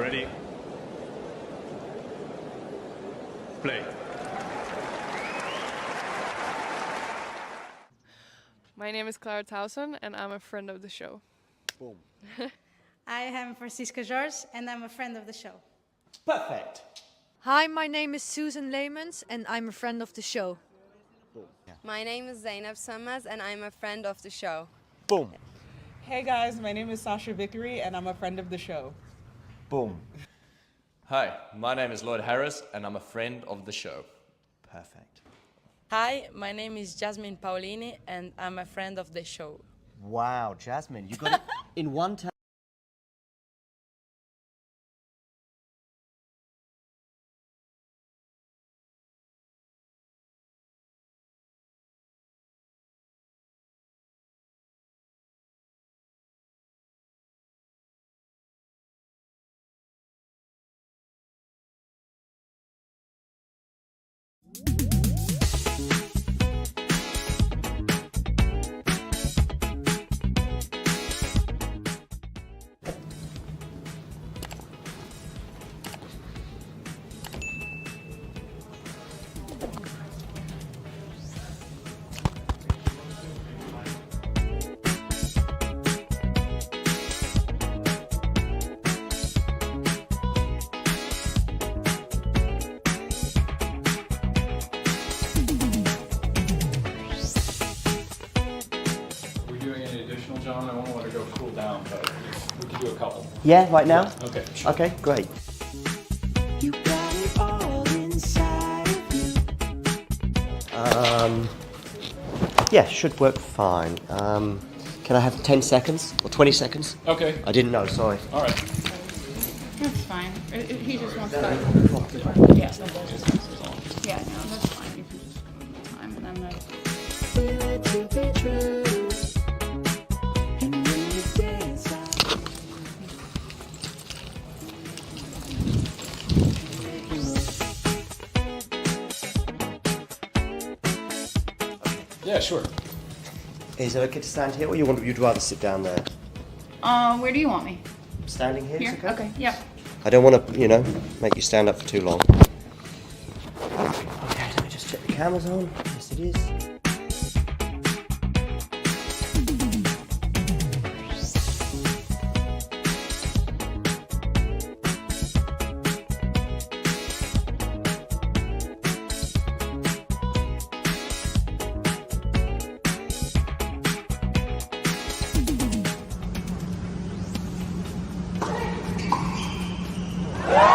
Ready? Play. My name is Clara Towson and I'm a friend of the show. Boom. I am Francisca George and I'm a friend of the show. Perfect. Hi, my name is Susan Leemans and I'm a friend of the show. Boom. Yeah. My name is Zainab Sammaz and I'm a friend of the show. Boom. Hey guys, my name is Sasha Vickery and I'm a friend of the show. Boom. Hi, my name is Lloyd Harris and I'm a friend of the show. Perfect. Hi, my name is Jasmine Paolini and I'm a friend of the show. Wow, Jasmine, you got it in one time. John, I won't let her go cool down, but we can do a couple. Yeah, right now? Yeah, okay, sure. Okay, great. You got it all inside of you. Yeah, should work fine. Can I have 10 seconds or 20 seconds? Okay. I didn't know, sorry. All right. That's fine. He just wants to. Yeah. Yeah, no, that's fine. You can just go the time and then Feel it to be true. And when you dance, Yeah, sure. Is it okay to stand here or you'd rather sit down there? where do you want me? Standing here? Here? Is okay? Okay, yeah. I don't want to, make you stand up for too long. Okay, let me just check the camera's on. Yes, it is.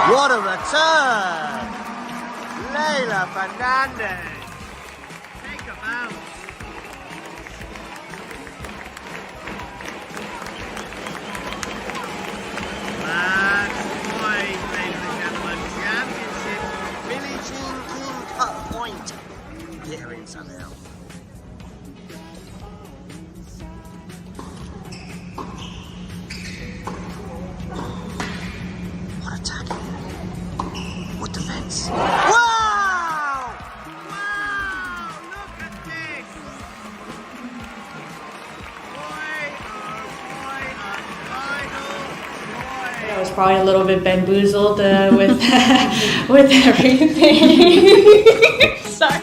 What a return! Leila Fernandez! Take a bounce! That's point, ladies and gentlemen. Championship Billie Jean King Cup point. Here in Sunhill. What attacking? What defense? Wow! Wow! Look at this! I was probably a little bit bamboozled with with everything. Sorry.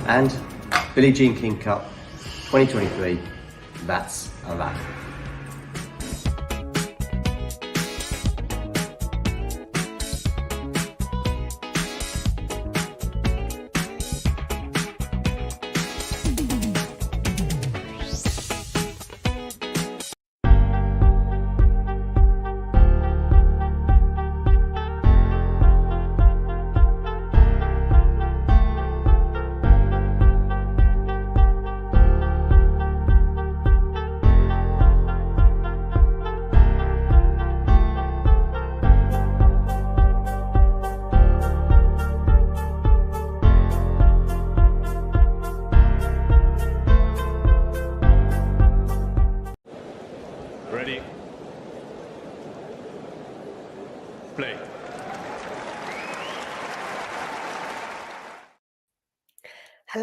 And Billie Jean King Cup 2023, that's a wrap.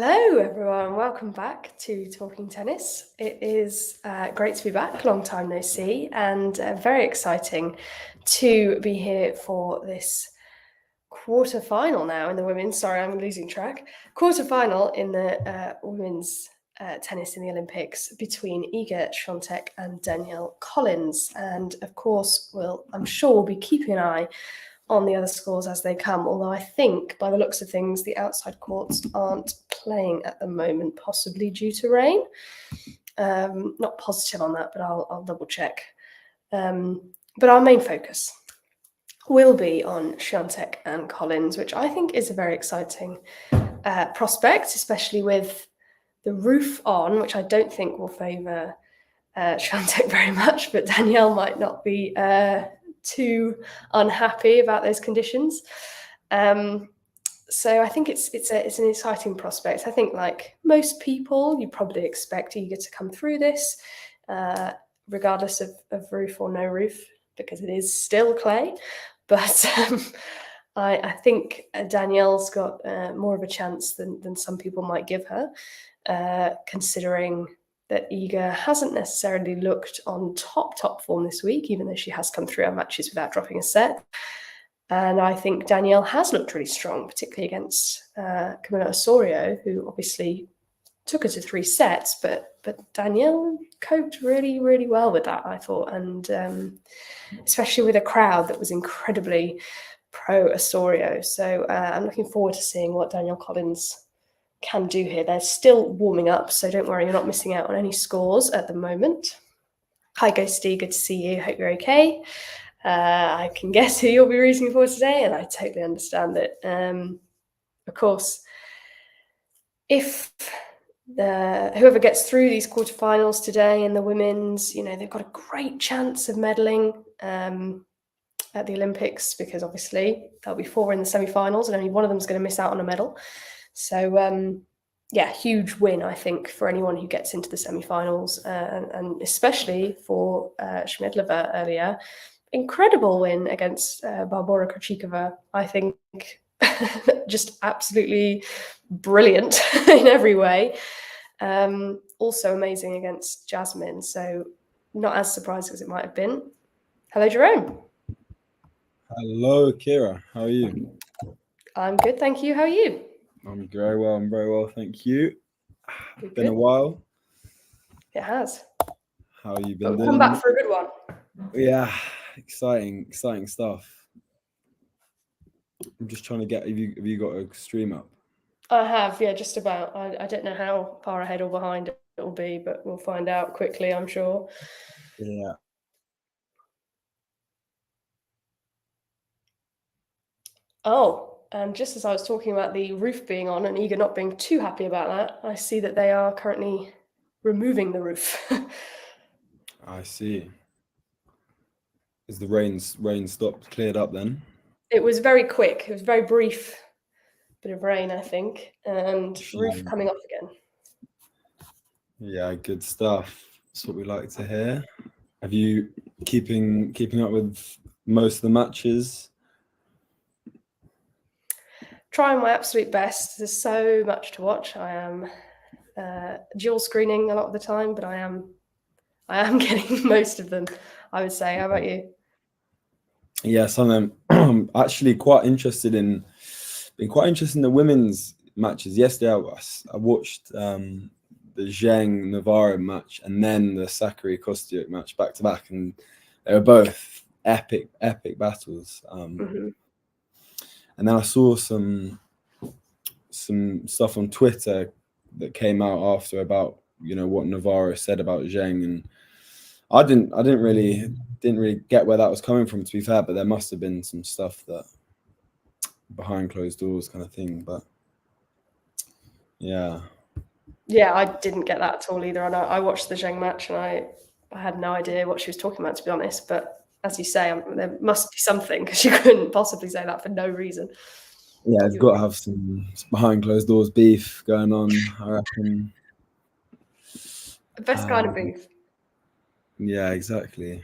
Hello, everyone. Welcome back to Talking Tennis. It is great to be back. Long time no see, and very exciting to be here for this quarter final now in the women's. Sorry, I'm losing track. Quarter final in the women's tennis in the Olympics between Iga Świątek and Danielle Collins. And of course, I'm sure we'll be keeping an eye on the other scores as they come, although I think by the looks of things the outside courts aren't playing at the moment, possibly due to rain. Not positive on that, but I'll double check. But our main focus will be on Świątek and Collins, which I think is a very exciting prospect, especially with the roof on, which I don't think will favour Świątek very much, but Danielle might not be too unhappy about those conditions. So I think it's an exciting prospect. I think, like most people, you probably expect Iga to come through this, regardless of roof or no roof, because it is still clay. But I think Danielle's got more of a chance than some people might give her, considering that Iga hasn't necessarily looked on top form this week, even though she has come through our matches without dropping a set. And I think Danielle has looked really strong, particularly against Camila Osorio, who obviously took her to 3 sets, but Danielle coped really, really well with that, I thought, and especially with a crowd that was incredibly pro Osorio. So I'm looking forward to seeing what Danielle Collins can do here. They're still warming up, so don't worry, you're not missing out on any scores at the moment. Hi Ghosty, good to see you. Hope you're okay. I can guess who you'll be rooting for today, and I totally understand it. Of course, if whoever gets through these quarterfinals today in the women's, they've got a great chance of medaling at the Olympics, because obviously there'll be 4 in the semi-finals and only one of them is going to miss out on a medal. So, huge win, I think, for anyone who gets into the semi-finals, and especially for Schmidlova earlier. Incredible win against Barbora Krejcikova, I think. Just absolutely brilliant in every way. Also amazing against Jasmine, so not as surprised as it might have been. Hello, Jerome. Hello, Kira. How are you? I'm good, thank you. How are you? I'm very well, thank you. Good, Been a while. It has. How have you been But doing? come back for a good one. Yeah, exciting stuff. I'm just trying to get. Have you got a stream up? I have, yeah, just about. I don't know how far ahead or behind it will be, but we'll find out quickly, I'm sure. Yeah. Oh, and just as I was talking about the roof being on and Iga not being too happy about that, I see that they are currently removing the roof. I see. Is the rain stopped, cleared up then? It was very quick. It was very brief bit of rain, I think, and roof coming off again. Yeah, good stuff. That's what we like to hear. Have you keeping up with most of the matches? Trying my absolute best. There's so much to watch. I am dual screening a lot of the time, but I am getting most of them, I would say. How about you? Yeah, some of them. I'm actually been quite interested in the women's matches. Yesterday, I watched the Zheng Navarro match and then the Sakari Kostyuk match back to back, and they were both epic battles. And then I saw some stuff on Twitter that came out after about what Navarro said about Zheng, and I didn't really get where that was coming from, to be fair, but there must have been some stuff that behind closed doors kind of thing. But yeah, I didn't get that at all either. And I watched the Zheng match and I had no idea what she was talking about, to be honest. But as you say, there must be something, because you couldn't possibly say that for no reason. Yeah, it's got to have some behind closed doors beef going on, I reckon. The best kind of beef. Yeah, exactly.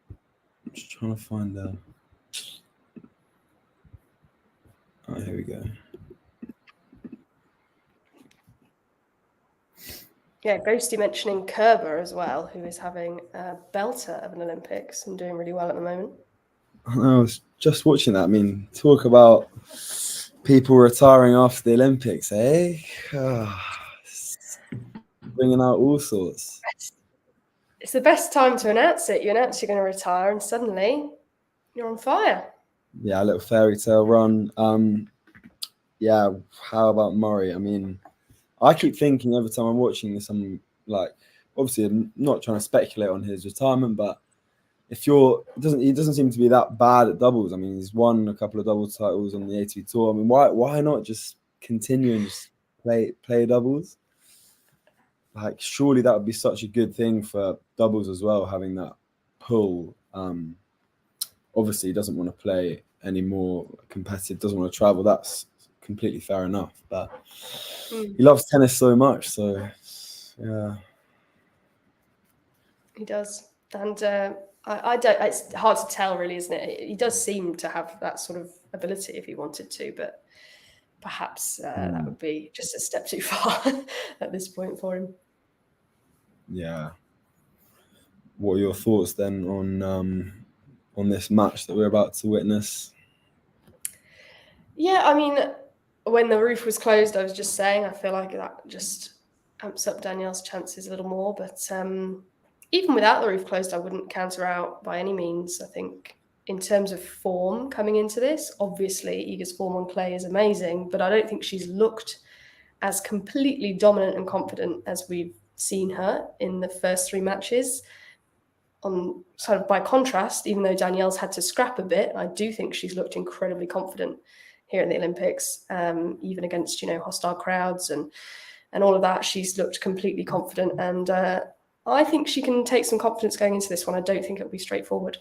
I'm just trying to find out. Oh, here we go. Yeah, Ghosty mentioning Kerber as well, who is having a belter of an Olympics and doing really well at the moment. I was just watching that. I mean, talk about people retiring after the Olympics, eh? Bringing out all sorts. It's the best time to announce it. You announce you're going to retire, and suddenly you're on fire. Yeah, a little fairy tale run. Yeah, how about Murray? I mean, I keep thinking every time I'm watching this, I'm like, obviously, I'm not trying to speculate on his retirement, but if he doesn't seem to be that bad at doubles. I mean, he's won a couple of doubles titles on the ATP tour. I mean, why not just continue and just play doubles? Like, surely that would be such a good thing for doubles as well, having that pull. Obviously, he doesn't want to play any more competitive, doesn't want to travel. That's completely fair enough. But he loves tennis so much, so yeah. He does. And I don't, it's hard to tell really, isn't it? He does seem to have that sort of ability if he wanted to, but perhaps that would be just a step too far at this point for him. Yeah. What are your thoughts then on this match that we're about to witness? Yeah, I mean, when the roof was closed, I was just saying, I feel like that just amps up Danielle's chances a little more. But even without the roof closed, I wouldn't counter out by any means. I think in terms of form coming into this, obviously Iga's form on clay is amazing, but I don't think she's looked as completely dominant and confident as we've seen her in the first 3 matches. On sort of by contrast, even though Danielle's had to scrap a bit, I do think she's looked incredibly confident here in the Olympics, even against, hostile crowds and all of that. She's looked completely confident, and I think she can take some confidence going into this one. I don't think it'll be straightforward.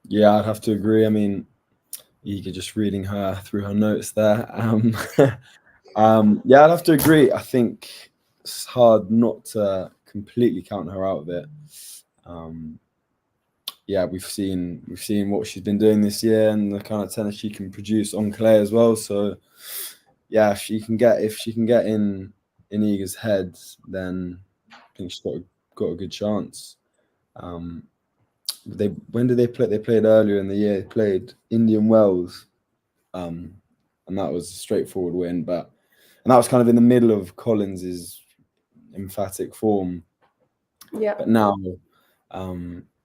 Yeah, I'd have to agree. I mean, Iga just reading her through her notes there. Yeah, I'd have to agree. I think it's hard not to completely count her out of it. Yeah, we've seen what she's been doing this year and the kind of tennis she can produce on clay as well. So yeah, if she can get in Iga's head, then I think she's got a good chance. When did they play? They played earlier in the year. They played Indian Wells, and that was a straightforward win. And that was kind of in the middle of Collins's emphatic form. Yeah. But now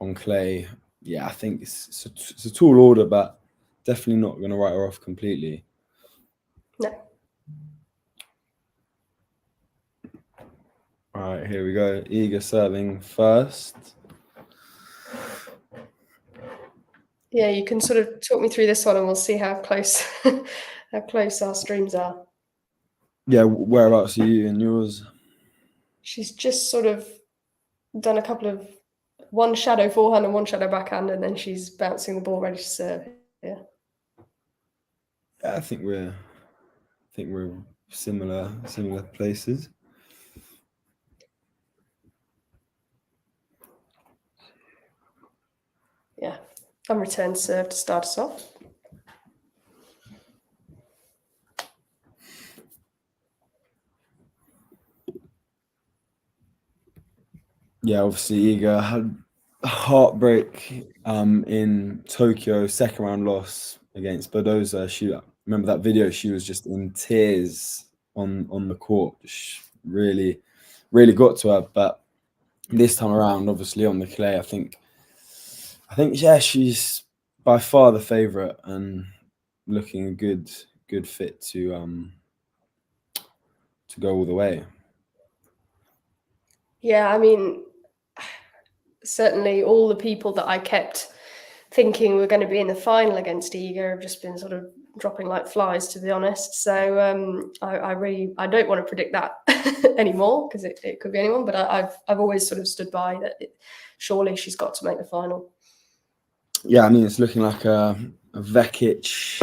on clay, yeah, I think it's a tall order, but definitely not going to write her off completely. No. All right, here we go. Iga serving first. Yeah, you can sort of talk me through this one, and we'll see how close our streams are. Yeah, whereabouts are you in yours? She's just sort of done a couple of one shadow forehand and one shadow backhand, and then she's bouncing the ball ready to serve. Yeah. I think we're similar places. Yeah. And return serve to start us off. Yeah, obviously Iga had a heartbreak in Tokyo, second round loss against Badoza. She, remember that video? She was just in tears on the court. She really got to her. But this time around, obviously on the clay, I think yeah, she's by far the favourite and looking a good fit to go all the way. Yeah, I mean, certainly all the people that I kept thinking were going to be in the final against Iga have just been sort of dropping like flies, to be honest. So I don't want to predict that anymore, because it could be anyone. But I've always sort of stood by that. Surely she's got to make the final. Yeah, I mean, it's looking like a Vekic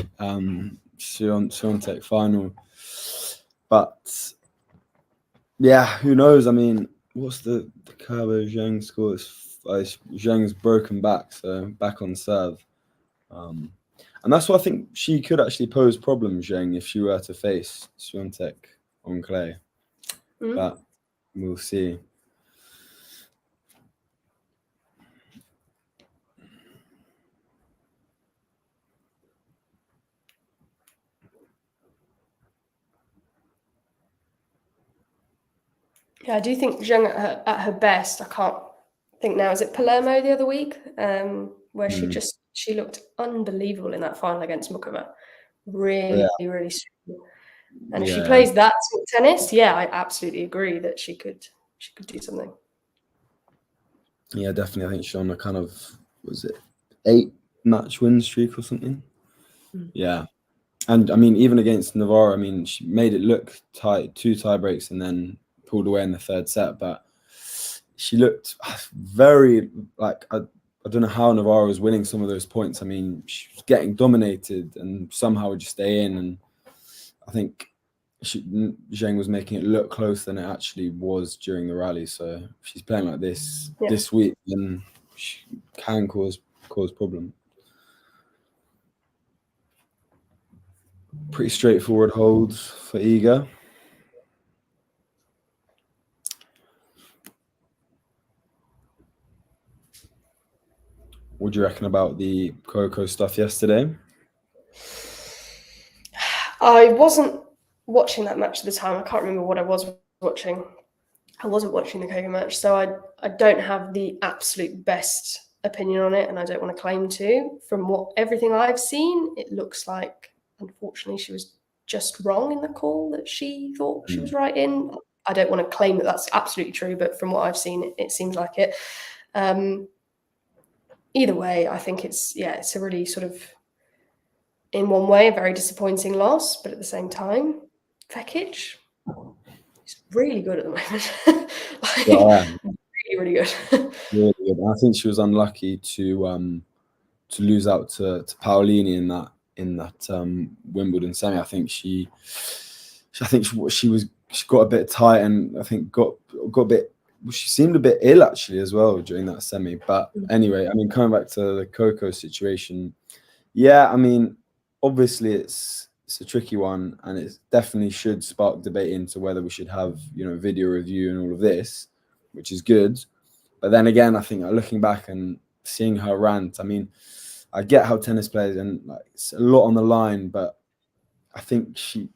SWIATEK final, but yeah, who knows? I mean, what's the Kerber Zheng score? Zheng's broken back, so back on serve, and that's what I think she could actually pose problems, Zheng, if she were to face SWIATEK on clay. But we'll see. Yeah, I do think Zheng at her best. I can't think now. Is it Palermo the other week, where she looked unbelievable in that final against Mukova. Really, really strong. And if she plays that sort of tennis, yeah, I absolutely agree that she could do something. Yeah, definitely. I think she's on a kind of, was it 8-match win streak or something? Yeah. And I mean, even against Navarro, I mean, she made it look tight, 2 tie breaks and then pulled away in the 3rd set. But she looked very, like, I don't know how Navarro was winning some of those points. I mean, she was getting dominated and somehow would just stay in. And I think Zheng was making it look closer than it actually was during the rally. So if she's playing like this this week, then she can cause problem. Pretty straightforward holds for Iga. What do you reckon about the Coco stuff yesterday? I wasn't watching that match at the time. I can't remember what I was watching. I wasn't watching the Coco match, so I don't have the absolute best opinion on it, and I don't want to claim to. From everything I've seen, it looks like, unfortunately, she was just wrong in the call that she thought she was right in. I don't want to claim that that's absolutely true, but from what I've seen, it seems like it. Either way, I think it's a really sort of, in one way, a very disappointing loss, but at the same time, Vekic is really good at the moment. Really, really good. Really good. I think she was unlucky to lose out to Paolini in that Wimbledon semi. I think she got a bit tight, and I think got a bit. She seemed a bit ill actually as well during that semi. But anyway, I mean, coming back to the Coco situation, yeah, I mean, obviously it's a tricky one, and it definitely should spark debate into whether we should have, video review and all of this, which is good. But then again, I think looking back and seeing her rant, I mean, I get how tennis players, and like, it's a lot on the line, but I think she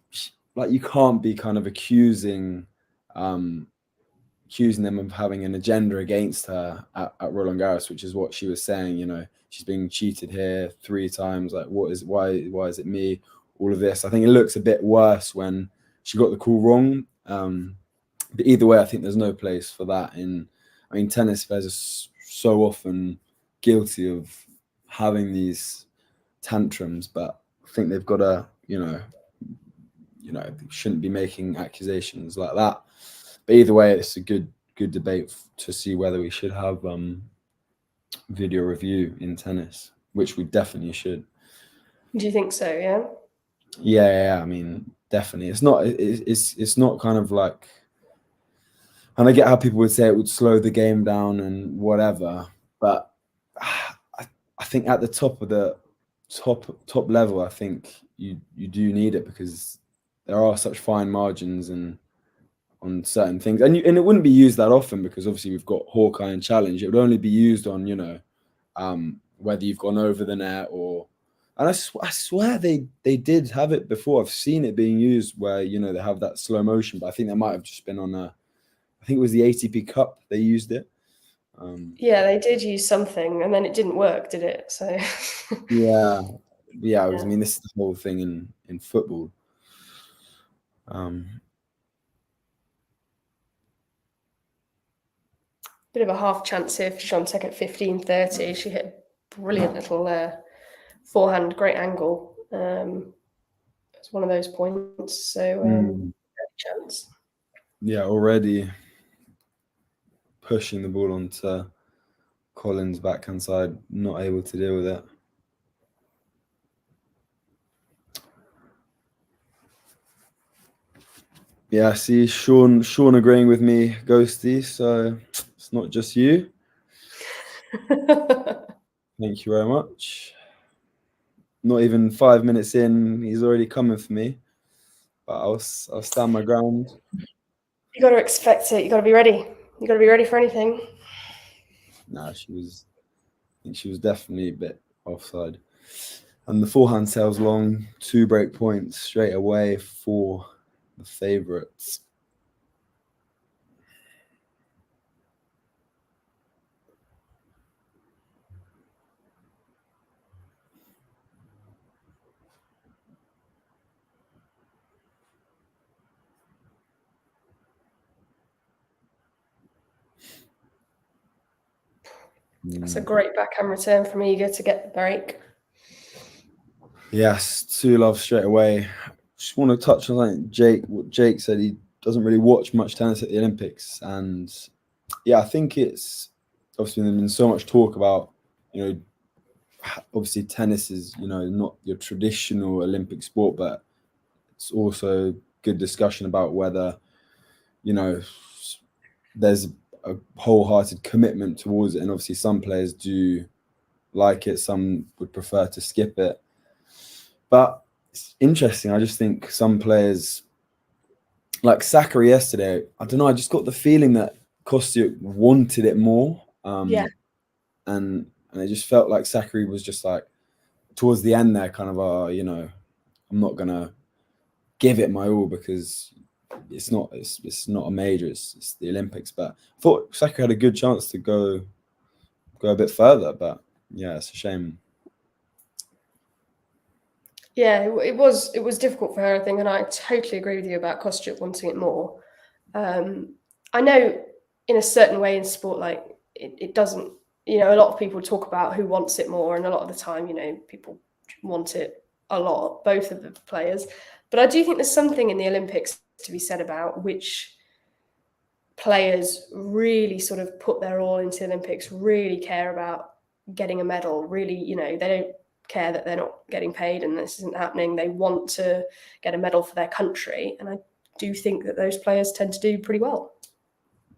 like, you can't be kind of accusing them of having an agenda against her at Roland Garros, which is what she was saying. She's being cheated here 3 times. Like, why is it me? All of this. I think it looks a bit worse when she got the call wrong. But either way, I think there's no place for that. Tennis players are so often guilty of having these tantrums, but I think they've got to, they shouldn't be making accusations like that. But either way, it's a good debate to see whether we should have video review in tennis, which we definitely should. Do you think so? Yeah. Yeah. I mean, definitely. It's not kind of like, and I get how people would say it would slow the game down and whatever, but I think at the top of the top level, I think you do need it, because there are such fine margins and on certain things, and it wouldn't be used that often, because obviously we've got Hawkeye and Challenge. It would only be used on whether you've gone over the net or. And I swear they did have it before. I've seen it being used where they have that slow motion, but I think that might have just been on I think it was the ATP Cup they used it. Yeah, they did use something, and then it didn't work, did it? So. yeah. I mean, this is the whole thing in football. Bit of a half chance here for Swaitek at 15-30. She hit a brilliant little forehand, great angle. It's one of those points. So chance. Yeah, already pushing the ball onto Collins' backhand side, not able to deal with it. Yeah, I see Sean agreeing with me, Ghosty, so it's not just you. Thank you very much. Not even 5 minutes in, he's already coming for me. But I'll stand my ground. You got to expect it. You got to be ready. You got to be ready for anything. No, she was. I think she was definitely a bit offside. And the forehand sails long, 2 break points straight away for the favourites. That's a great backhand return from Iga to get the break. Yes, 2-love straight away. Just want to touch on what Jake said. He doesn't really watch much tennis at the Olympics, and yeah, I think it's obviously there's been so much talk about, obviously tennis is not your traditional Olympic sport, but it's also good discussion about whether there's a wholehearted commitment towards it, and obviously some players do like it, some would prefer to skip it. But it's interesting. I just think some players, like Sakari yesterday, I don't know, I just got the feeling that Kostyuk wanted it more. And it just felt like Sakari was just like, towards the end there, kind of, I'm not going to give it my all because it's not a major, it's the Olympics. But I thought Sakari had a good chance to go a bit further. But yeah, it's a shame. Yeah, it was difficult for her, I think, and I totally agree with you about Kostyuk wanting it more. I know in a certain way in sport, like it doesn't, a lot of people talk about who wants it more, and a lot of the time, people want it a lot, both of the players. But I do think there's something in the Olympics to be said about which players really sort of put their all into the Olympics, really care about getting a medal, really, they don't care that they're not getting paid and this isn't happening. They want to get a medal for their country, and I do think that those players tend to do pretty well.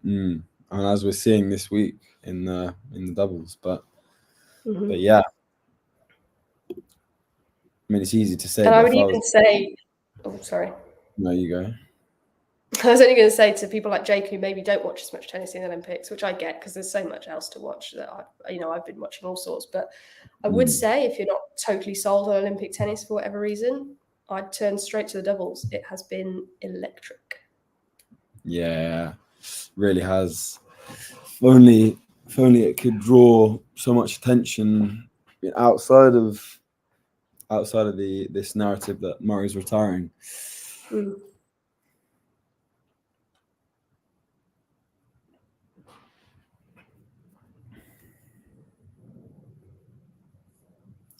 And as we're seeing this week in the doubles, but yeah, I mean, it's easy to say. And I would even say, oh, sorry. No, you go. I was only going to say to people like Jake who maybe don't watch as much tennis in the Olympics, which I get because there's so much else to watch that I've been watching all sorts. But I would say if you're not totally sold on Olympic tennis for whatever reason, I'd turn straight to the doubles. It has been electric. Yeah, really has. If only it could draw so much attention outside of this narrative that Murray's retiring.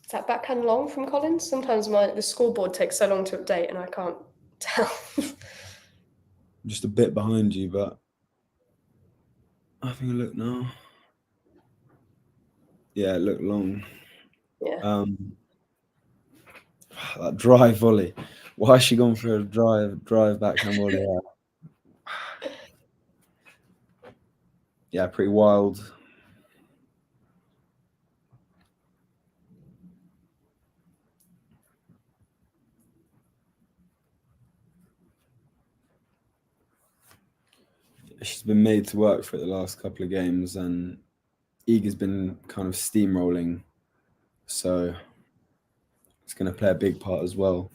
Is that backhand long from Collins? Sometimes the scoreboard takes so long to update and I can't tell. Just a bit behind you, but having a look now. Yeah, it looked long. Yeah. That drive volley. Why has she gone for a drive backhand volley? Yeah, pretty wild. She's been made to work for it the last couple of games, and Iga's been kind of steamrolling, so it's going to play a big part as well.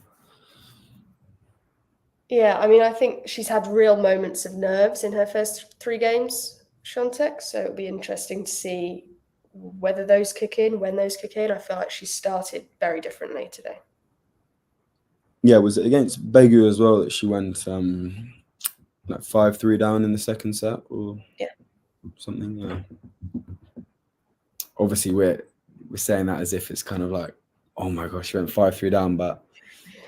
Yeah, I mean, I think she's had real moments of nerves in her first 3 games, Swaitek, so it'll be interesting to see whether those kick in, when those kick in. I feel like she started very differently today. Yeah, was it against Begu as well that she went like 5-3 down in the second set or something? Yeah. Obviously, we're saying that as if it's kind of like, oh my gosh, she went 5-3 down, but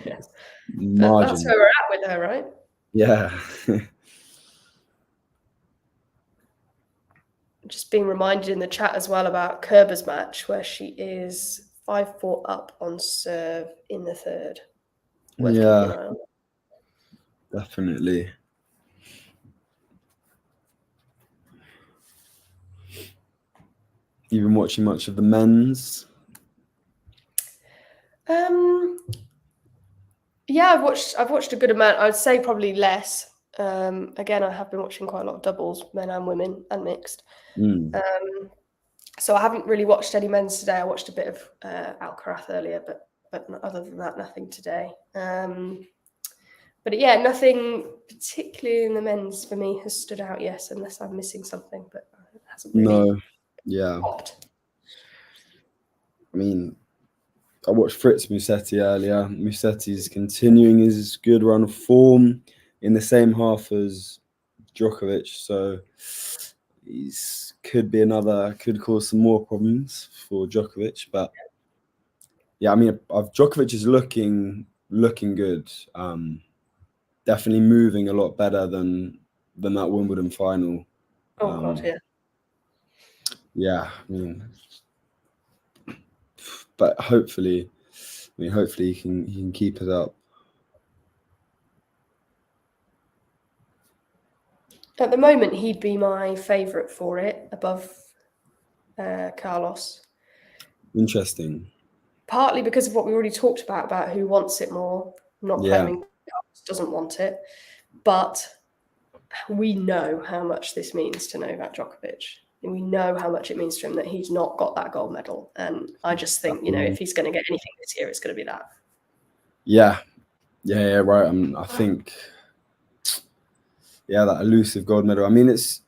yes, margin. That's where we're at with her, right? Yeah. Just being reminded in the chat as well about Kerber's match, where she is 5-4 up on serve in the third. Yeah, definitely. You've been watching much of the men's? Yeah, I've watched a good amount. I'd say probably less Again, I have been watching quite a lot of doubles, men and women, and mixed. Mm. So I haven't really watched any men's today. I watched a bit of Alcaraz earlier, but other than that, nothing today. But yeah, nothing particularly in the men's for me has stood out yet, unless I'm missing something. But it hasn't really No, yeah. popped. I mean, I watched Fritz Musetti earlier. Musetti's continuing his good run of form in the same half as Djokovic, so he's could cause some more problems for Djokovic. But yeah, I mean, Djokovic is looking good. Definitely moving a lot better than that Wimbledon final. Oh God, yeah. Yeah, I mean, but hopefully he can keep it up. At the moment, he'd be my favourite for it, above Carlos. Interesting. Partly because of what we already talked about who wants it more. I'm not claiming Carlos doesn't want it, but we know how much this means to Novak Djokovic. And we know how much it means to him that he's not got that gold medal. And I just think, if he's going to get anything this year, it's going to be that. Yeah, right. I think, that elusive gold medal. I mean, it's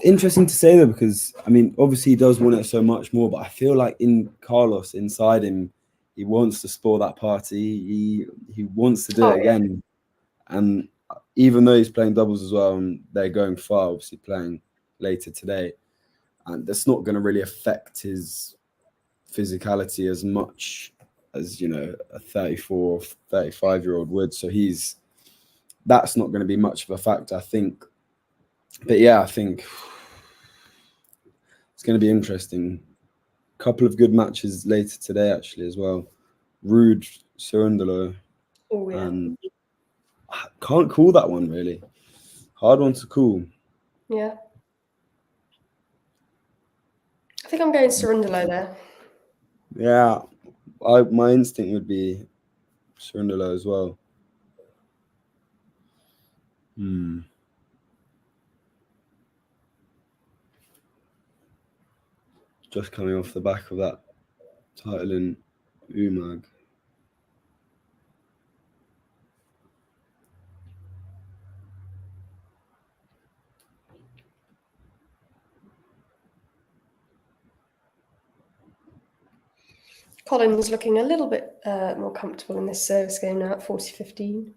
interesting to say though, because I mean, obviously he does want it so much more, but I feel like in Carlos, inside him, he wants to spoil that party. He wants to do it again. And even though he's playing doubles as well, and they're going far, obviously playing later today, and that's not going to really affect his physicality as much as a 34 or 35-year-old would. So that's not going to be much of a factor, I think. But yeah, I think it's going to be interesting. A couple of good matches later today, actually, as well. Rude, Cerundolo. Oh, yeah. And I can't call that one, really. Hard one to call. Yeah. I think I'm going Cerundolo there. Yeah. My instinct would be Cerundolo as well. Just coming off the back of that title in Umag. Colin's looking a little bit more comfortable in this service game now at 40-15.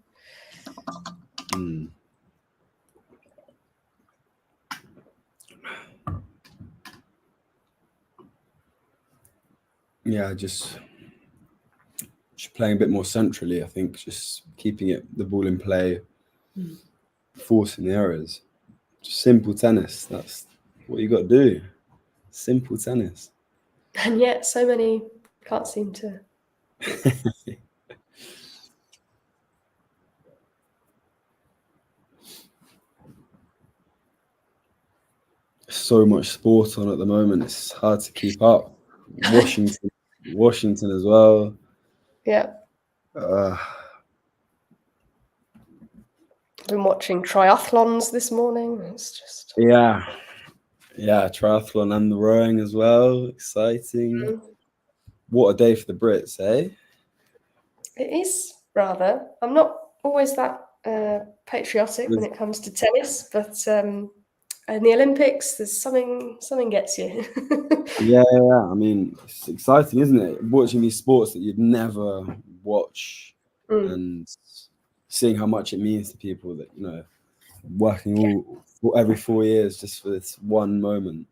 Yeah, just playing a bit more centrally, I think, just keeping the ball in play, forcing the errors. Just simple tennis. That's what you got to do. Simple tennis. And yet so many can't seem to. So much sport on at the moment. It's hard to keep up. Washington as well. Yeah. I've been watching triathlons this morning. It's just triathlon and the rowing as well. Exciting. What a day for the Brits, eh? It is, rather. I'm not always that patriotic when it comes to tennis, but in the Olympics, there's something gets you. Yeah. I mean, it's exciting, isn't it? Watching these sports that you'd never watch and seeing how much it means to people that, working every 4 years just for this one moment.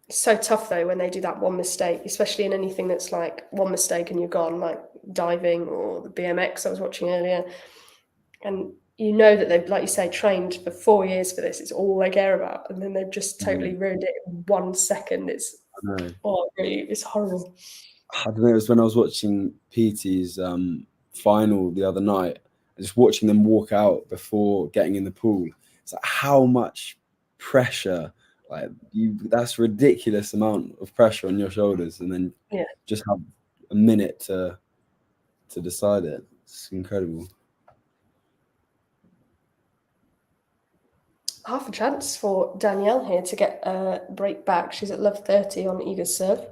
It's so tough though when they do that one mistake, especially in anything that's like one mistake and you're gone, like diving or the BMX I was watching earlier. And that they've, like you say, trained for 4 years for this. It's all they care about. And then they've just totally ruined it in 1 second. It's horrible. I don't know, it was when I was watching PT's final the other night, just watching them walk out before getting in the pool. It's like how much pressure, that's ridiculous amount of pressure on your shoulders, and then just have a minute to decide it. It's incredible. Half a chance for Danielle here to get a break back. She's at love 30 on Iga's serve.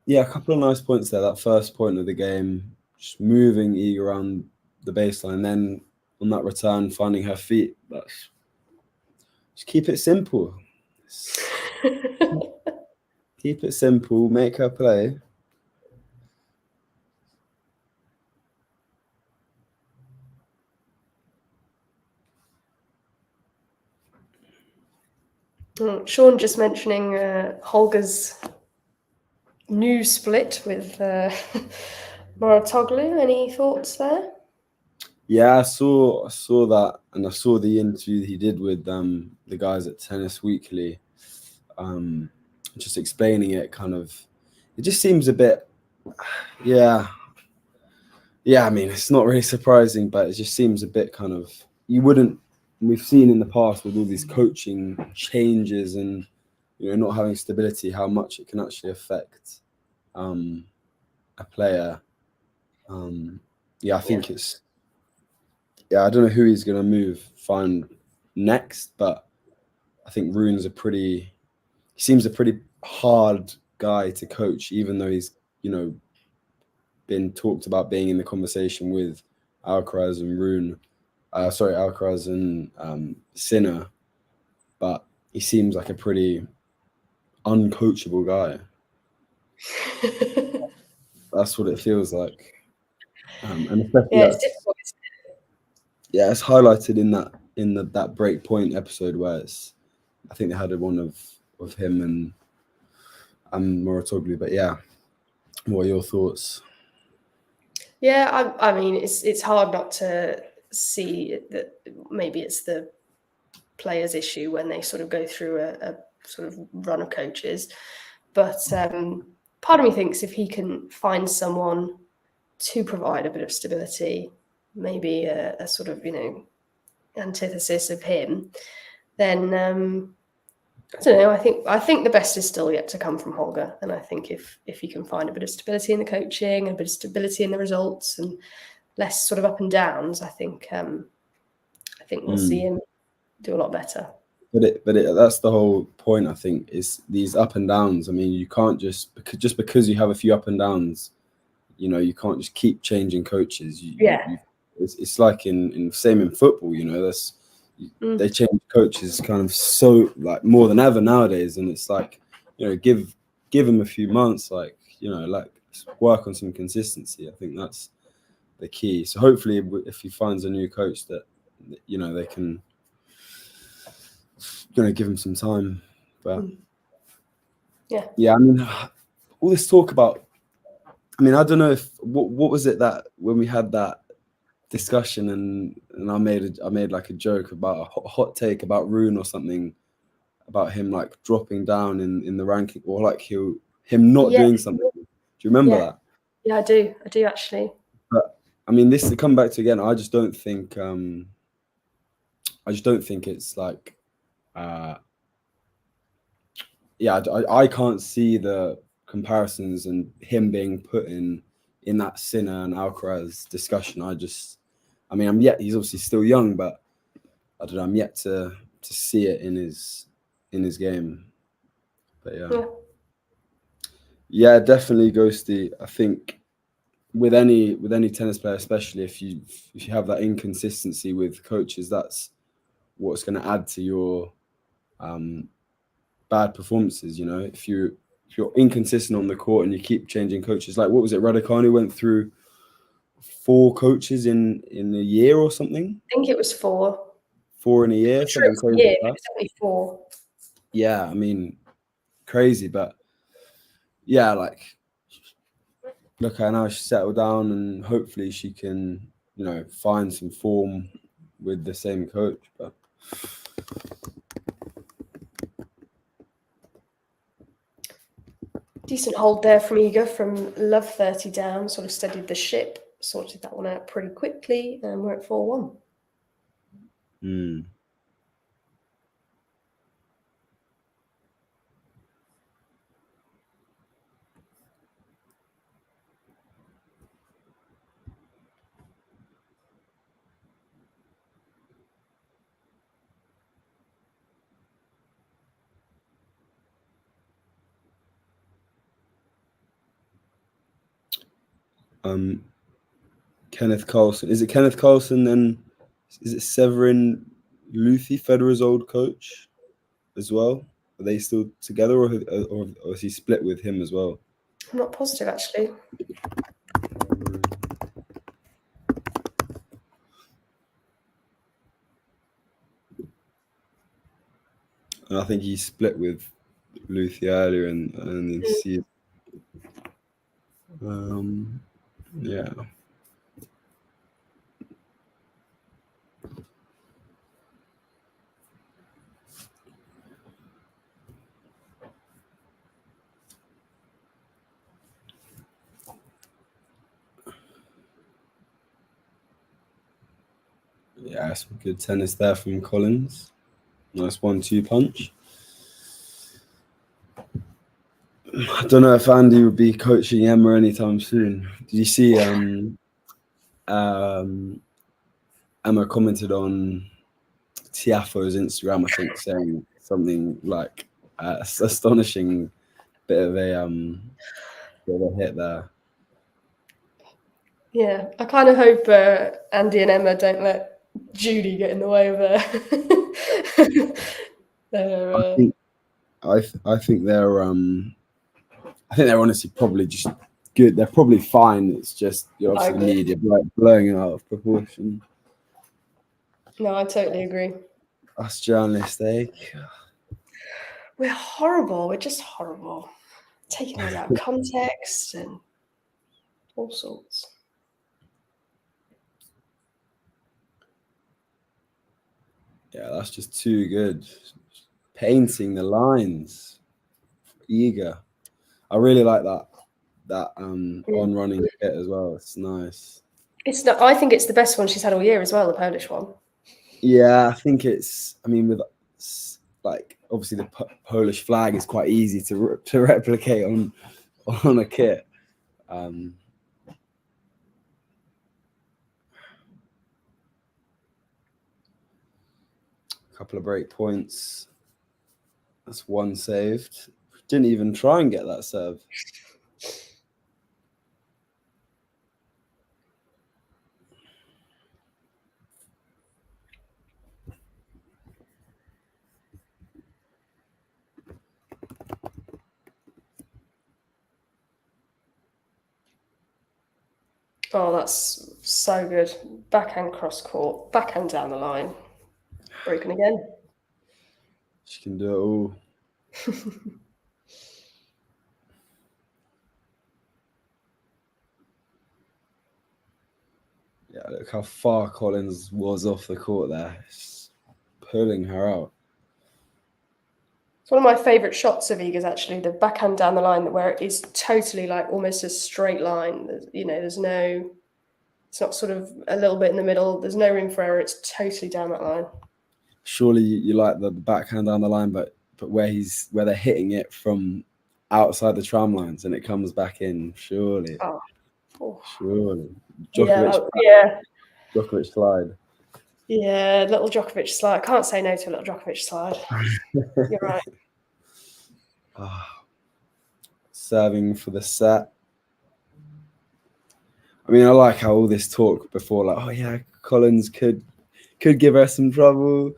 Yeah, a couple of nice points there. That first point of the game, just moving Iga around the baseline, then on that return, finding her feet. That's just keep it simple. Keep it simple. Make her play. Sean just mentioning Holger's new split with Moratoglu. Any thoughts there? Yeah, I saw that, and I saw the interview he did with the guys at Tennis Weekly, just explaining it. Kind of, it just seems a bit, yeah. I mean, it's not really surprising, but it just seems a bit kind of, you wouldn't. We've seen in the past with all these coaching changes and not having stability, how much it can actually affect a player. I think it's. Yeah, I don't know who he's going to find next, but I think Rune's he seems a pretty hard guy to coach, even though he's, been talked about being in the conversation with Alcaraz and Rune. Alcaraz and Sinner, but he seems like a pretty uncoachable guy. That's what it feels like. And especially it's difficult. Yeah, it's highlighted in that breakpoint episode where I think they had one of him and Moratoglu. But yeah, what are your thoughts? Yeah, I mean, it's hard not to see that maybe it's the players' issue when they sort of go through a sort of run of coaches. But part of me thinks if he can find someone to provide a bit of stability, maybe a sort of, antithesis of him, then I don't know. I think the best is still yet to come from Holger, and I think if he can find a bit of stability in the coaching, a bit of stability in the results, and less sort of up and downs, I think we'll see him do a lot better. But that's the whole point. I think is these up and downs. I mean, you can't just because you have a few up and downs, you can't just keep changing coaches. It's like same in football. They change coaches kind of so like more than ever nowadays, and it's like give them a few months, like work on some consistency. I think that's the key. So hopefully, if he finds a new coach that they can give him some time. But I mean, all this talk about. I mean, I don't know if what was it that when we had that discussion and I made like a joke about a hot take about Rune or something about him like dropping down in the ranking or like him not doing something. Do you remember that? Yeah, I do actually. But I mean, this to come back to again, I just don't think it's like I can't see the comparisons and him being put in that Sinner and Alcaraz discussion. He's obviously still young, but I don't know, I'm yet to see it in his game. But yeah, definitely Ghosty. I think with any tennis player, especially if you have that inconsistency with coaches, that's what's going to add to your bad performances. If you're inconsistent on the court and you keep changing coaches, like what was it, Raducanu went through 4 coaches in a year or something? I think it was 4. 4 in a year. Sure, it was a year, but it's only 4. Yeah, I mean, crazy, but yeah, like look at her now, she's settled down and hopefully she can, find some form with the same coach. But decent hold there from Iga from love 30 down, sort of steadied the ship, sorted that one out pretty quickly, and we're at 4-1. Kenneth Carlson. Is it Kenneth Carlson? Then is it Severin Luthi, Federer's old coach, as well? Are they still together, or is he split with him as well? I'm not positive actually. And I think he split with Luthi earlier in the season. Yeah. Yeah, some good tennis there from Collins. Nice 1-2 punch. I don't know if Andy would be coaching Emma anytime soon. Did you see Emma commented on Tiafoe's Instagram, I think, saying something like astonishing bit of a hit there. Yeah, I kind of hope Andy and Emma don't let Judy get in the way of I think they're honestly probably just good. They're probably fine. It's just obviously the media blowing it out of proportion. No, I totally agree. Us journalists, We're horrible. We're just horrible. Taking things out of context and all sorts. Yeah, that's just too good. Painting the lines. Eager. I really like that on running kit as well. It's nice. I think it's the best one she's had all year as well, the Polish one. Yeah, I think it's. I mean, with like obviously the Polish flag is quite easy to replicate on a kit. Couple of break points. That's one saved. Didn't even try and get that serve. Oh, that's so good. Backhand cross court, backhand down the line. Broken again. She can do it all. Yeah, look how far Collins was off the court there. Just pulling her out. It's one of my favourite shots of Iga's actually, the backhand down the line where it is totally like almost a straight line. It's not sort of a little bit in the middle. There's no room for error. It's totally down that line. Surely you like the backhand down the line, but where they're hitting it from outside the tram lines and it comes back in. Surely. Oh. Surely. Djokovic slide. Yeah, little Djokovic slide. I can't say no to a little Djokovic slide. You're right. Serving for the set. I mean, I like how all this talk before, like, oh yeah, Collins could give her some trouble.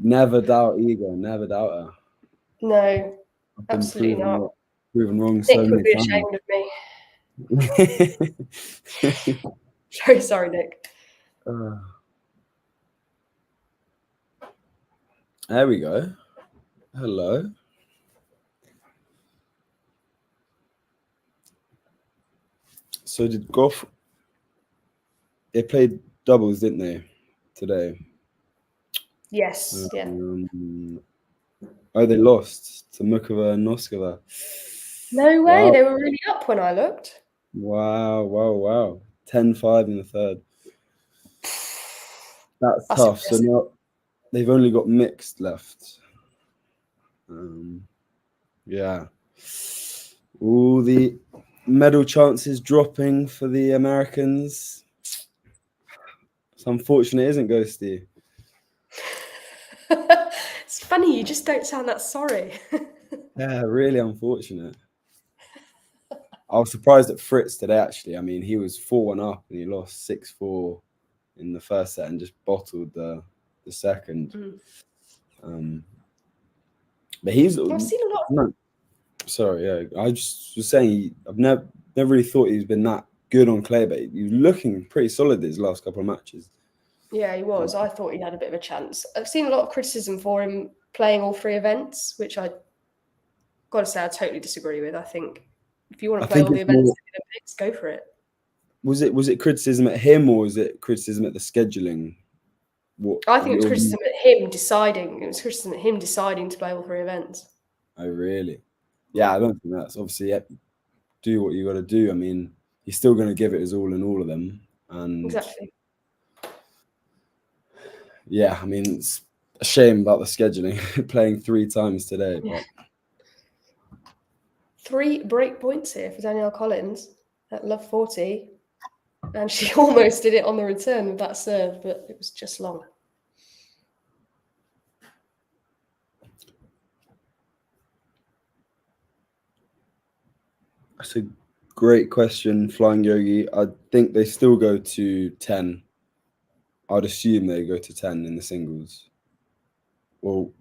Never doubt Iga. Never doubt her. No, absolutely not. Proven wrong Nick so would many be times. ashamed of me. Very sorry, Nick. There we go. Hello. So did golf? They played doubles, didn't they, today? Yes. Yeah. Oh, they lost to Mukova and Noskova. No way. Wow. They were really up when I looked. Wow. 10-5 in the third. That's tough. Impressive. So now they've only got mixed left. Yeah. All the medal chances dropping for the Americans. It's unfortunate, isn't it, Ghosty? It's funny, you just don't sound that sorry. Yeah, really unfortunate. I was surprised at Fritz today, actually. I mean, he was 4-1 up and he lost 6-4 in the first set and just bottled the second. But he's... I've seen a lot. No, sorry, yeah. I just was saying, I've never really thought he's been that good on clay, but he was looking pretty solid these last couple of matches. Yeah, he was. I thought he had a bit of a chance. I've seen a lot of criticism for him playing all 3 events, which I got to say I totally disagree with. I think if you want to play all the events in the Olympics, go for it. Was it criticism at him or was it criticism at the scheduling? I think it was criticism at him deciding. It was criticism at him deciding to play all 3 events. Oh, really? Yeah, I don't think that's obviously do what you got to do. I mean, he's still going to give it his all in all of them. And Exactly. yeah, I mean, it's a shame about the scheduling, playing 3 times today. But 3 break points here for Danielle Collins at love 40. And she almost did it on the return with that serve, but it was just long. That's a great question, Flying Yogi. I think they still go to 10. I'd assume they go to 10 in the singles. Or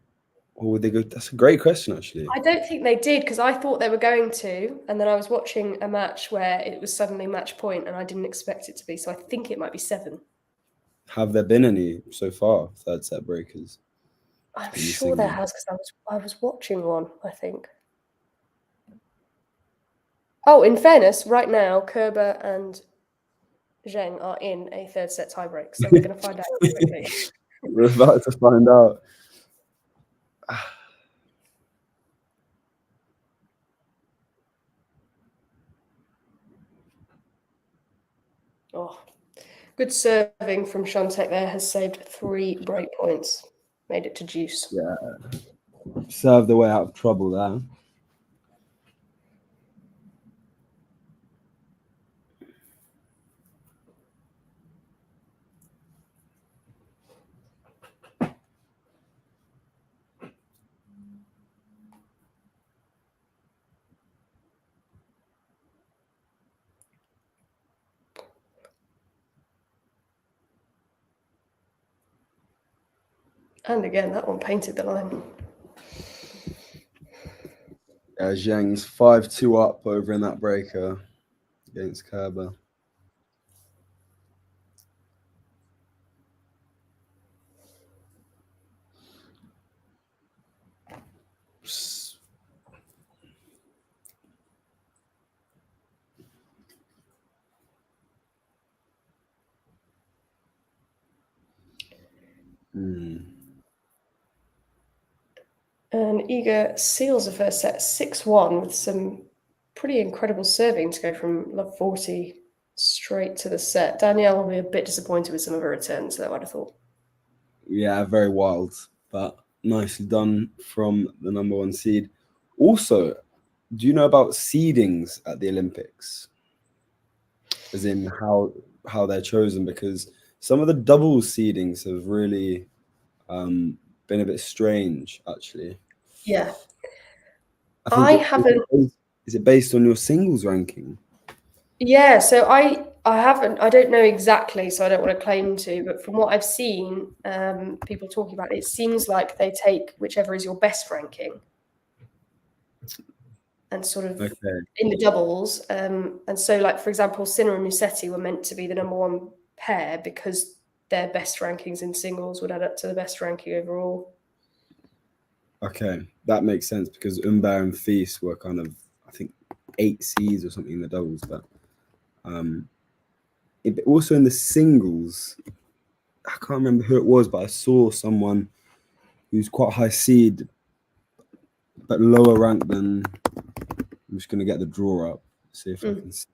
would they go? That's a great question, actually. I don't think they did because I thought they were going to, and then I was watching a match where it was suddenly match point, and I didn't expect it to be. So I think it might be 7. Have there been any so far, third set breakers? I'm sure there has because I was watching one, I think. Oh, in fairness, right now, Kerber and Zheng are in a third set tiebreak, so we're going to find out quickly. We're about to find out. Oh, good serving from Swaitek there has saved 3 break points, made it to deuce. Yeah, served the way out of trouble there. And again, that one painted the line. Zheng's 5-2 up over in that breaker against Kerber. And Iga seals the first set 6-1 with some pretty incredible serving to go from love 40 straight to the set. Danielle will be a bit disappointed with some of her returns, though, I'd have thought. Yeah, very wild, but nicely done from the number 1 seed. Also, do you know about seedings at the Olympics? As in how they're chosen? Because some of the doubles seedings have really been a bit strange, actually. Yeah. I haven't. Is it based on your singles ranking? Yeah, so I don't know exactly, so I don't want to claim to, but from what I've seen, people talking about it, it seems like they take whichever is your best ranking and sort of in the doubles. And so, like, for example, Sinner and Musetti were meant to be the number 1 pair because their best rankings in singles would add up to the best ranking overall. Okay, that makes sense because Umber and Feast were kind of, I think, 8 Cs or something in the doubles, but also in the singles, I can't remember who it was, but I saw someone who's quite high seed, but lower rank than. I'm just going to get the draw up, see if I can see.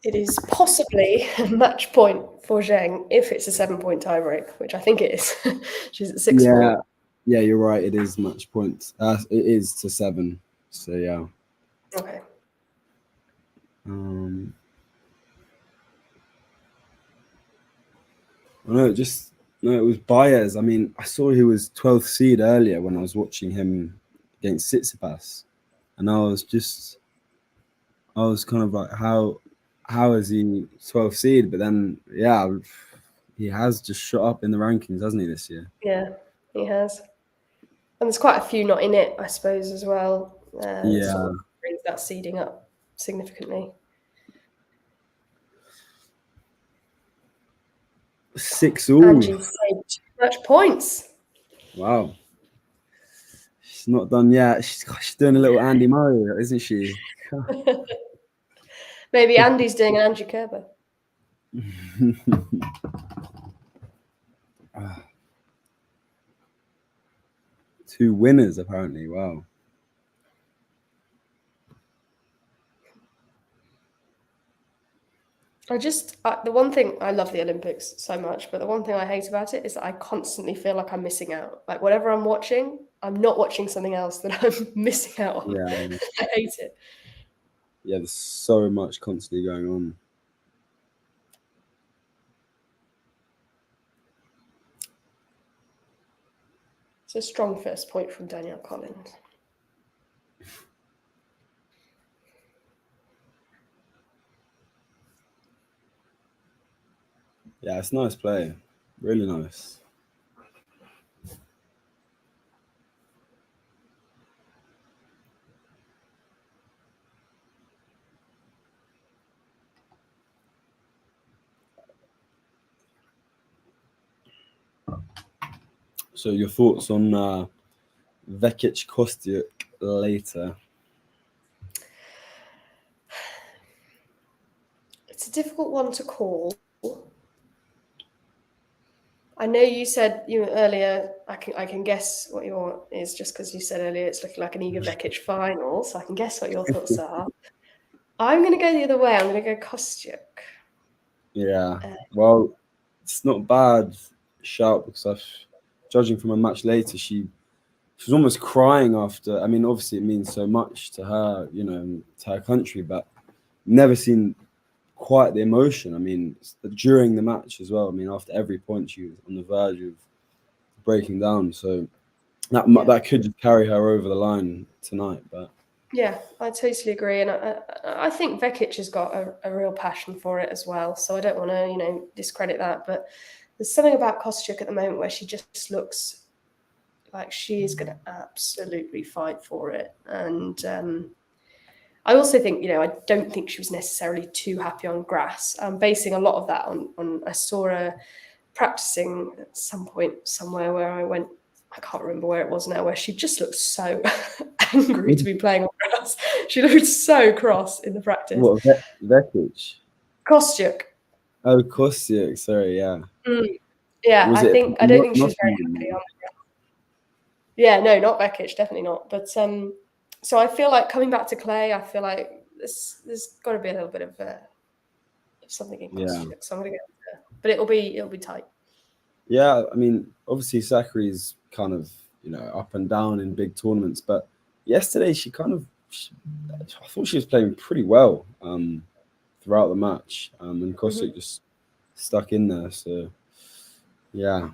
It is possibly a match point for Zheng if it's a 7-point tiebreak, which I think it is. She's at 6-4. Yeah, yeah, you're right. It is match points. It is to 7. So yeah. Okay. No, it was Baez. I mean, I saw he was 12th seed earlier when I was watching him against Tsitsipas, and I was kind of like, how is he 12th seed? But then, yeah, he has just shot up in the rankings, hasn't he, this year? Yeah, he has. And there's quite a few not in it, I suppose, as well. Yeah. Sort of brings that seeding up significantly. 6-all. Angie saved too much points. Wow. She's not done yet. She's doing a little Andy Murray, isn't she? Maybe Andy's doing an Angie Kerber. Two winners, apparently. Wow. The one thing, I love the Olympics so much, but the one thing I hate about it is that I constantly feel like I'm missing out. Like whatever I'm watching, I'm not watching something else that I'm missing out on. Yeah. I hate it. Yeah, there's so much constantly going on. It's a strong first point from Danielle Collins. Yeah, it's nice play. Really nice. So your thoughts on Vekic Kostyuk later? It's a difficult one to call. I know you said earlier. I can guess what your is just because you said earlier it's looking like an Iga Vekic final, so I can guess what your thoughts are. I'm going to go the other way. I'm going to go Kostyuk. Yeah. Well, it's not a bad shout because judging from a match later, she was almost crying after. I mean, obviously it means so much to her, to her country, but never seen quite the emotion. I mean, during the match as well. I mean, after every point, she was on the verge of breaking down. So that could just carry her over the line tonight. But yeah, I totally agree, and I think Vekic has got a real passion for it as well. So I don't want to discredit that, but there's something about Kostyuk at the moment where she just looks like she is going to absolutely fight for it, and I also think, I don't think she was necessarily too happy on grass. I'm basing a lot of that on I saw her practicing at some point somewhere where I went, I can't remember where it was now, where she just looked so angry to be playing on grass. She looked so cross in the practice. What, Vekic? Kostyuk. Oh, Kostyuk, sorry, yeah. Yeah, I don't think she's very Not happy on grass. Yeah, no, not Vekic, definitely not. But so I feel like coming back to clay, I feel like there's got to be a little bit of something in Kostyuk. Yeah. So I'm gonna go, but it'll be tight. Yeah, I mean, obviously Sakkari's kind of up and down in big tournaments, but yesterday I thought she was playing pretty well throughout the match, and Kostyuk just stuck in there. So yeah,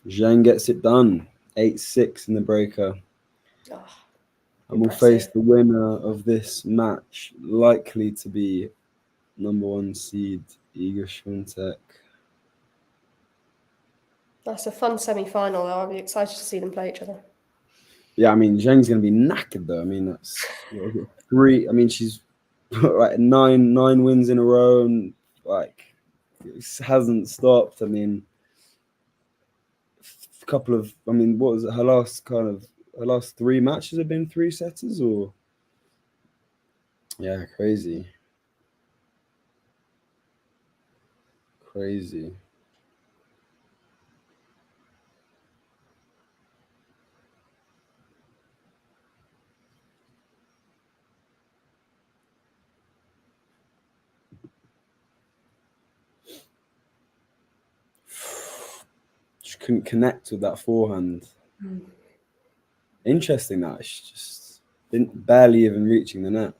Zhang gets it done. 8-6 in the breaker. Oh, and we'll face the winner of this match, likely to be number 1 seed Iga Swiatek. That's a fun semi-final, though. I'll be excited to see them play each other. Yeah, I mean, Zheng's going to be knackered, though. I mean, that's 3. I mean, she's like nine wins in a row, and it hasn't stopped. I mean, what was it? Her last 3 matches have been 3-setters, or yeah, crazy. just couldn't connect with that forehand. Interesting that it's just didn't barely even reaching the net.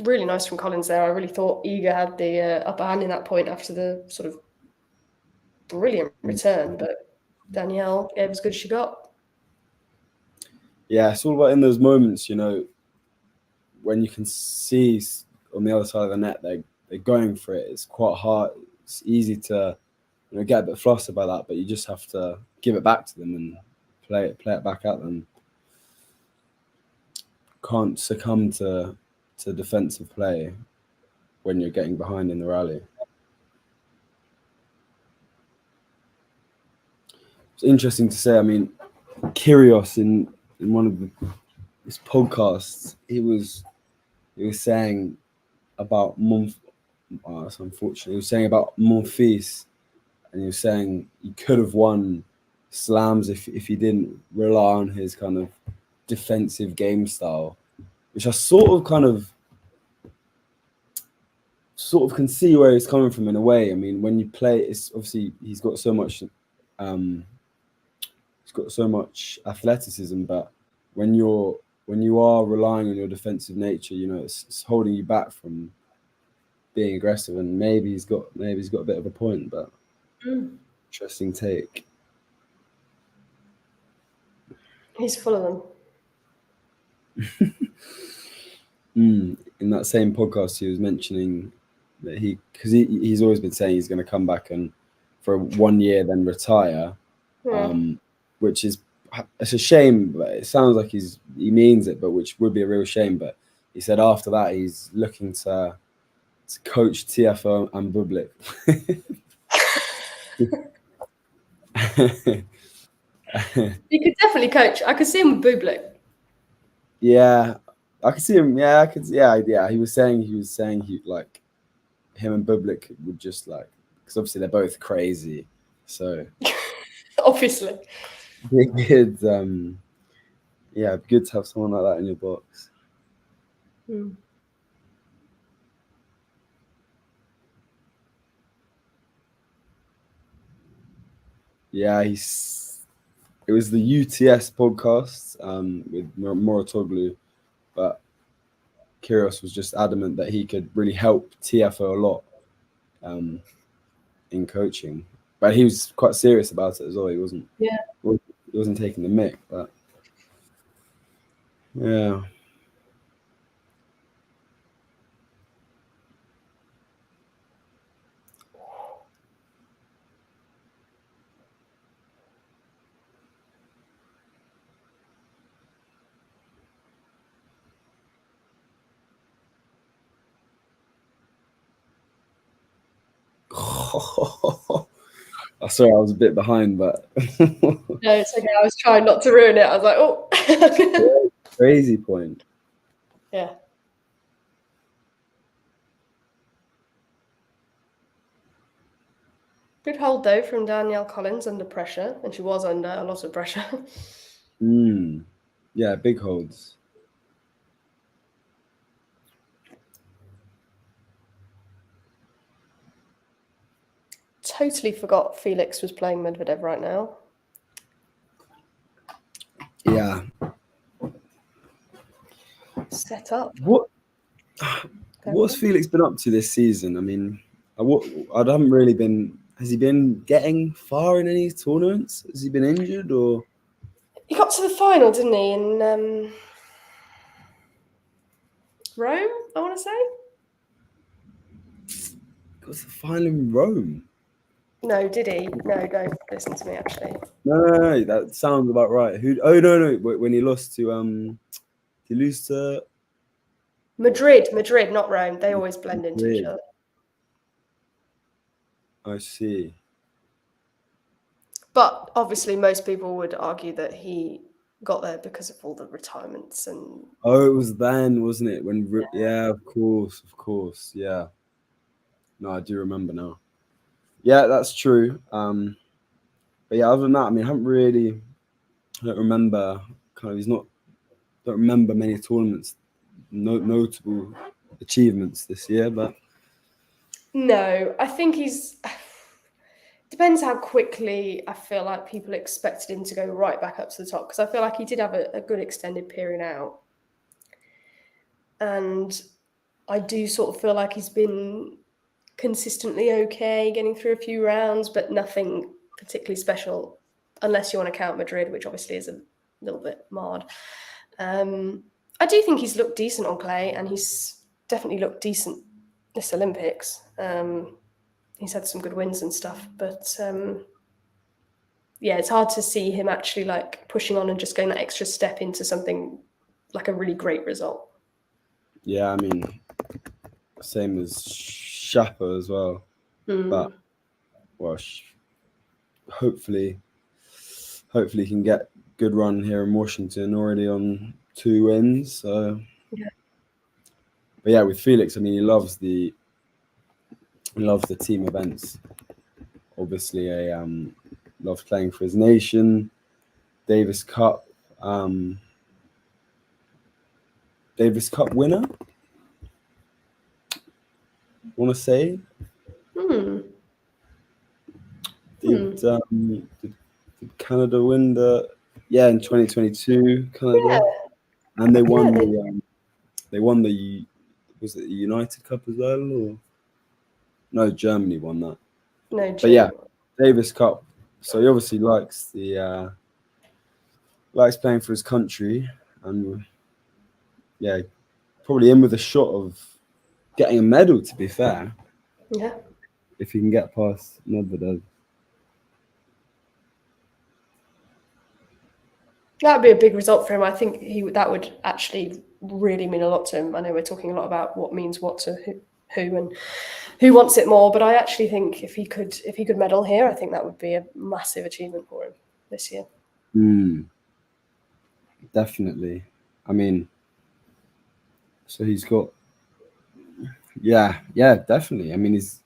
Really nice from Collins there. I really thought Iga had the upper hand in that point after the sort of brilliant return, but Danielle gave as good as she got. Yeah, it's all about in those moments, you know, when you can see on the other side of the net they're going for it. It's quite hard. It's easy to, you know, get a bit flustered by that, but you just have to give it back to them and play it back at them. Can't succumb to defensive play when you're getting behind in the rally. It's interesting to say. I mean, Kyrgios in one of his podcasts, he was saying about that's unfortunate. He was saying about Monfils, and he was saying he could have won slams if he didn't rely on his kind of defensive game style, which I sort of can see where he's coming from in a way. I mean, when you play, it's obviously he's got so much athleticism, but when you are relying on your defensive nature, you know, it's holding you back from being aggressive. And maybe he's got a bit of a point, but interesting take. He's full of them. In that same podcast, he was mentioning that he's always been saying he's going to come back and for 1 year then retire, which is, it's a shame. But it sounds like he means it, but which would be a real shame. But he said after that he's looking to coach TFO and Bublik. He could definitely coach. I could see him with Bublik. Yeah, I could see him. Yeah, I could. Yeah. He was saying he like him and Bublik would just like, because obviously they're both crazy. So obviously, good. Yeah, good to have someone like that in your box. Yeah, it was the UTS podcast with Moratoglu, but Kyrgios was just adamant that he could really help TFO a lot in coaching, but he was quite serious about it as well. He wasn't taking the mick, but yeah. Oh, sorry, I was a bit behind, but no, it's okay. I was trying not to ruin it. I was like, oh, crazy point. Yeah. Good hold though from Danielle Collins under pressure, and she was under a lot of pressure. Yeah, big holds. Totally forgot Felix was playing Medvedev right now. Yeah. Set up. What's Felix been up to this season? I mean, I haven't really been. Has he been getting far in any tournaments? Has he been injured or? He got to the final, didn't he? In Rome, I want to say. Got to the final in Rome. No, did he? No, go listen to me. Actually. No, that sounds about right. Who? Oh no, when he lost to did he lose to Madrid, not Rome. They always blend into each other. I see. But obviously, most people would argue that he got there because of all the retirements and. Oh, it was then, wasn't it? When yeah, of course, yeah. No, I do remember now. Yeah, that's true. But yeah, other than that, I mean, I don't remember don't remember many tournaments, notable achievements this year, but No, I think he's. Depends how quickly I feel like people expected him to go right back up to the top, because I feel like he did have a good extended period out. And I do sort of feel like he's been consistently okay, getting through a few rounds, but nothing particularly special, unless you want to count Madrid, which obviously is a little bit marred. I do think he's looked decent on clay, and he's definitely looked decent this Olympics. He's had some good wins and stuff, but yeah, it's hard to see him actually like pushing on and just going that extra step into something like a really great result. yeah, I mean, same as Shapa as well. But well, hopefully he can get good run here in Washington, already on 2 wins. So yeah. But yeah, with Felix, I mean, he loves the team events. Obviously, loves playing for his nation. Davis Cup winner, want to say. Did Canada win in 2022? Canada, Yeah. and they won the was it the United Cup as well, or no? Germany won that. No, but yeah, Davis Cup. So he obviously likes likes playing for his country, and yeah, probably in with a shot of getting a medal. To be fair, yeah, if he can get past Medvedev. That would be a big result for him. I think that would actually really mean a lot to him. I know we're talking a lot about what means what to who and who wants it more, but I actually think if he could medal here, I think that would be a massive achievement for him this year. Definitely. I mean, so he's got yeah, definitely. I mean, he's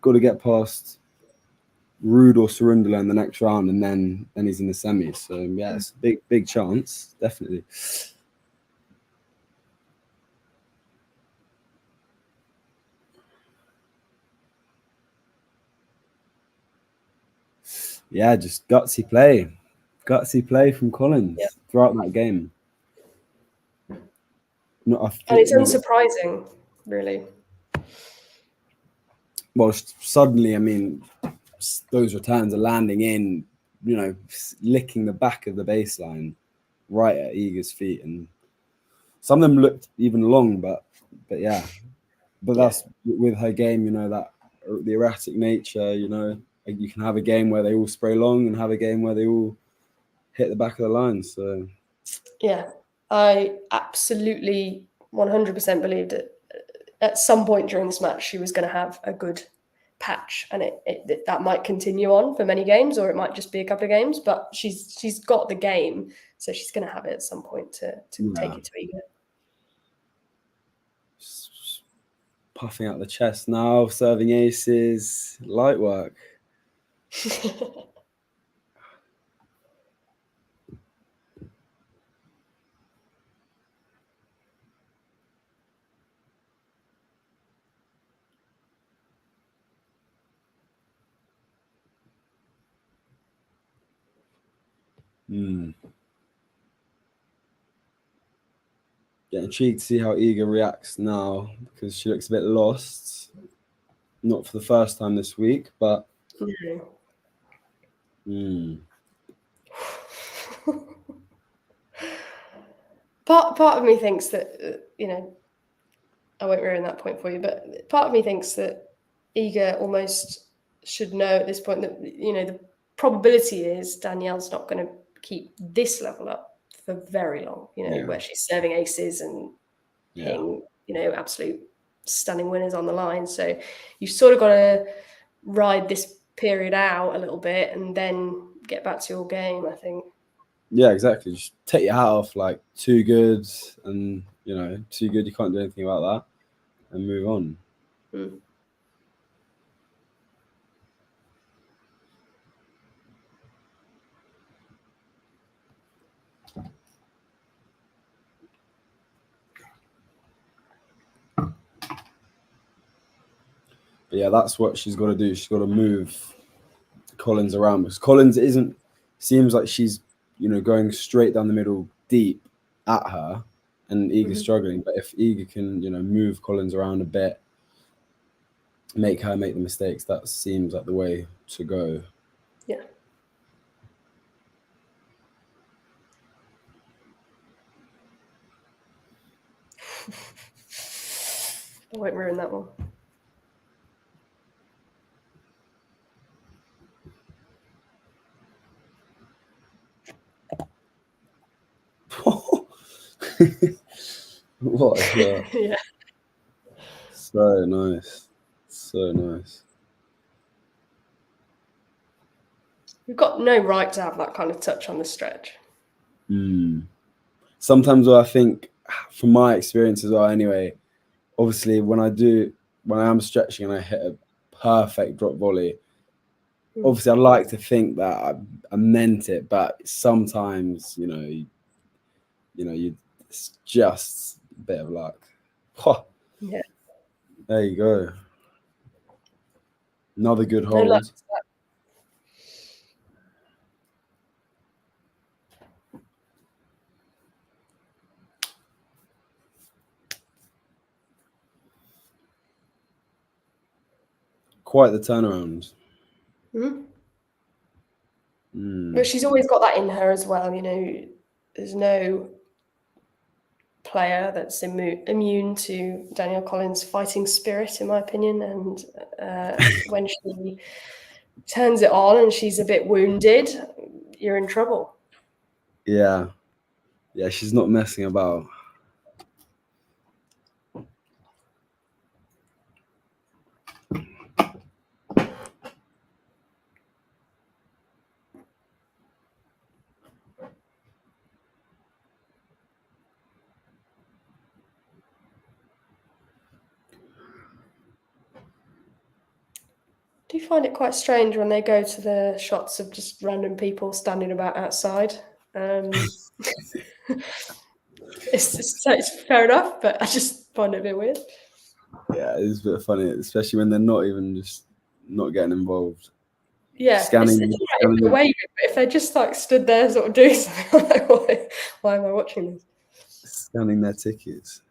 got to get past Rude or Surundala in the next round, and then he's in the semis. So yeah, it's a big chance, definitely. Yeah, just gutsy play from Collins throughout that game. And it's unsurprising, really. Well, suddenly, I mean, those returns are landing in, licking the back of the baseline, right at Iga's feet, and some of them looked even long, but yeah, but that's with her game, that the erratic nature, you can have a game where they all spray long and have a game where they all hit the back of the line. So yeah, I absolutely 100% believed that at some point during this match she was going to have a good patch, and that might continue on for many games, or it might just be a couple of games, but she's got the game, so she's going to have it at some point to take it to Iga. Puffing out the chest now, serving aces, light work. Get intrigued to see how Iga reacts now, because she looks a bit lost. Not for the first time this week, but Part of me thinks that I won't ruin that point for you, but part of me thinks that Iga almost should know at this point that the probability is Danielle's not going to keep this level up for very long. Where she's serving aces and hitting absolute stunning winners on the line. So you've sort of got to ride this period out a little bit and then get back to your game, I think. Yeah, exactly. Just take your hat off, like, too good, and too good, you can't do anything about that, and move on. But yeah, that's what she's got to do. She's got to move Collins around because Collins seems like she's, going straight down the middle deep at her, and Iga's struggling. But if Iga can, move Collins around a bit, make her make the mistakes, that seems like the way to go. Yeah. I won't ruin that one. What is that? Yeah. So nice. So nice. We've got no right to have that kind of touch on the stretch. Sometimes I think, from my experience as well, anyway, obviously when I am stretching and I hit a perfect drop volley, obviously I like to think that I meant it, but sometimes, it's just a bit of luck. Yeah. There you go. Another good No hold. luck to that. Quite the turnaround. But she's always got that in her as well. There's no player that's immune to Danielle Collins' fighting spirit, in my opinion. And when she turns it on and she's a bit wounded, you're in trouble. Yeah, she's not messing about. Do you find it quite strange when they go to the shots of just random people standing about outside? It's fair enough, but I just find it a bit weird. Yeah, it's a bit funny, especially when they're not even just not getting involved. Yeah, Scanning. it's all right if they're waving, but if they just stood there sort of doing something, I'm like, why am I watching this? Scanning their tickets.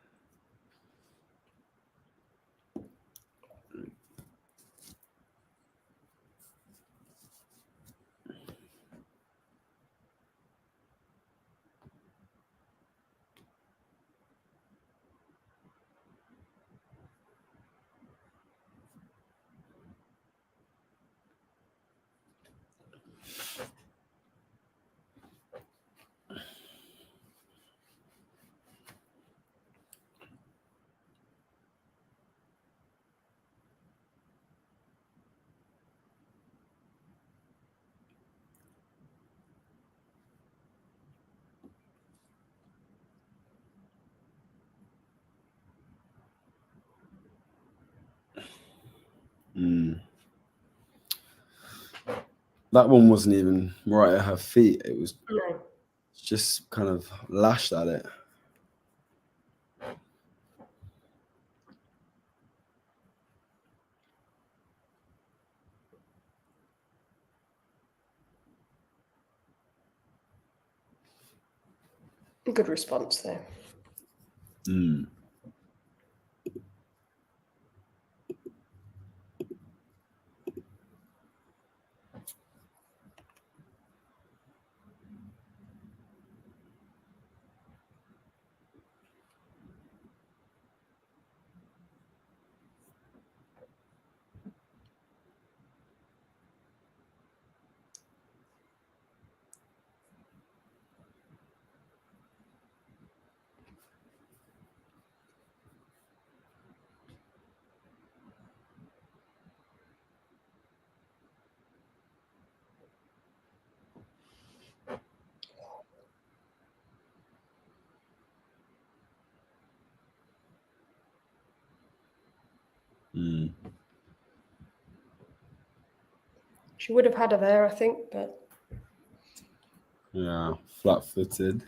That one wasn't even right at her feet. It was just kind of lashed at it. Good response there. She would have had her there, I think, but yeah, flat-footed.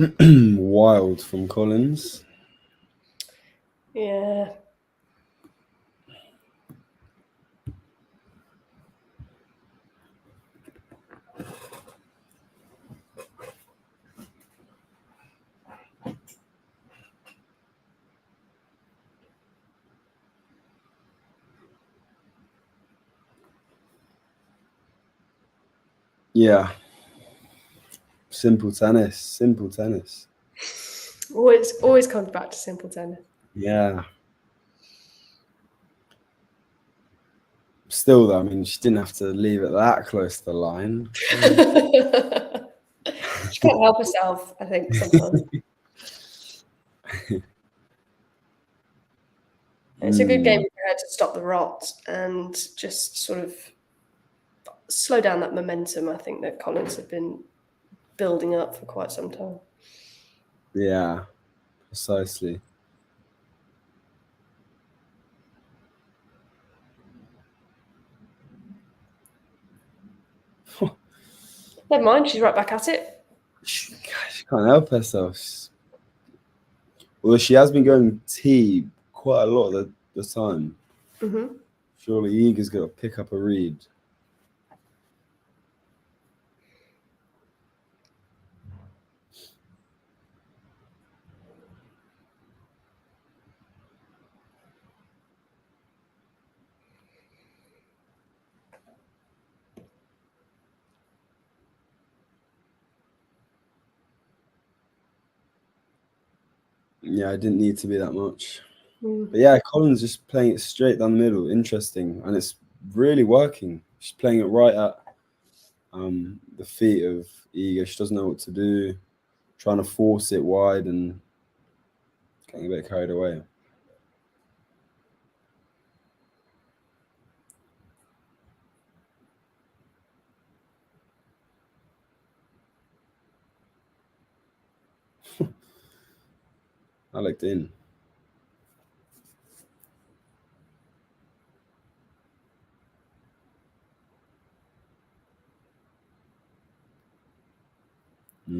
Wild from Collins. Yeah. Yeah. Simple tennis. Simple tennis. Always comes back to simple tennis. Yeah. Still, though, I mean, she didn't have to leave it that close to the line. She can't help herself, I think, sometimes. It's a good game for her to stop the rot and just sort of slow down that momentum, I think, that Collins had been building up for quite some time. Yeah, precisely. Never mind, she's right back at it. She can't help herself. Well, she has been going T quite a lot of the time. Mm-hmm. Surely Iga's got to pick up a read. Yeah, it didn't need to be that much. But yeah, Collins just playing it straight down the middle. Interesting. And it's really working. She's playing it right at the feet of Iga. She doesn't know what to do. Trying to force it wide and getting a bit carried away. I looked in.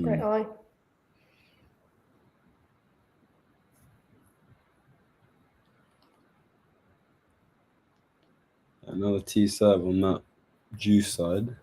Great eye. Another T serve on that juice side.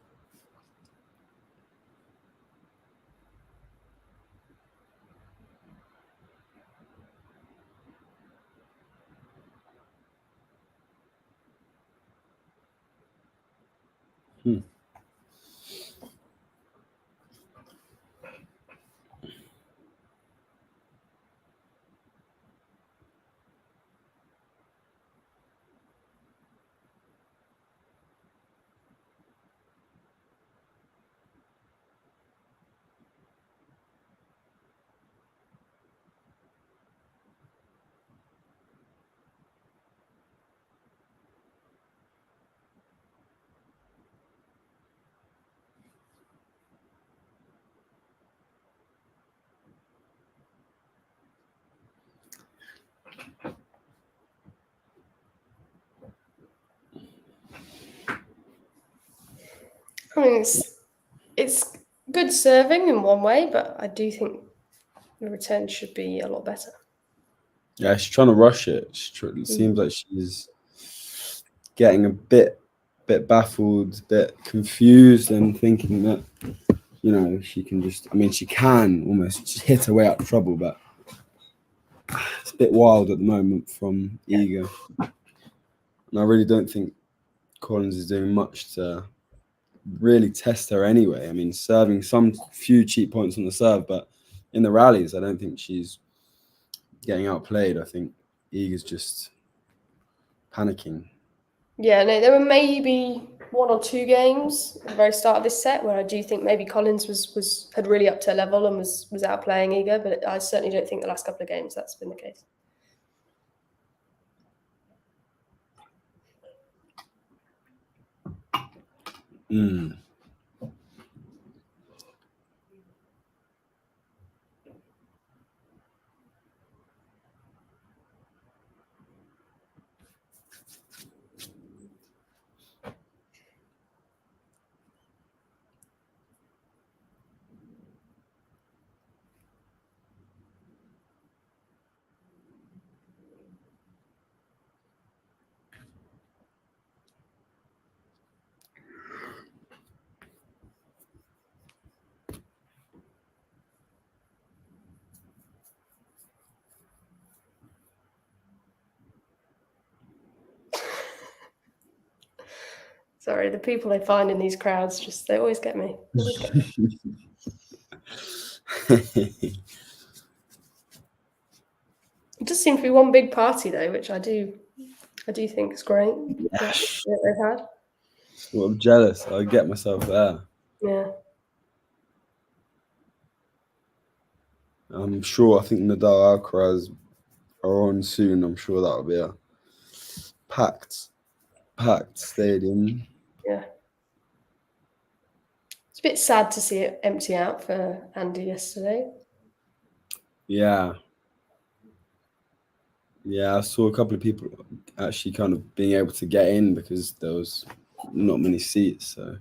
I mean, it's good serving in one way, but I do think the return should be a lot better. Yeah, she's trying to rush it. It seems like she's getting a bit baffled, bit confused, and thinking that, you know, she can just, I mean, she can almost just hit her way out of trouble, but it's a bit wild at the moment from Iga. And I really don't think Collins is doing much to really test her anyway. I mean, serving some few cheap points on the serve, but in the rallies, I don't think she's getting outplayed. I think Iga's just panicking. Yeah, no, there were maybe one or two games at the very start of this set where I do think maybe Collins had really upped her level and was outplaying Iga, but I certainly don't think the last couple of games that's been the case. Sorry, the people they find in these crowds they always get me. Always get me. It does seem to be one big party though, which I do think is great. Yes. That they've had. Well, I'm jealous. I'll get myself there. Yeah. I'm sure. I think Nadal Alcaraz are on soon. I'm sure that'll be a packed stadium. Yeah. It's a bit sad to see it empty out for Andy yesterday. Yeah. Yeah, I saw a couple of people actually kind of being able to get in because there was not many seats. So.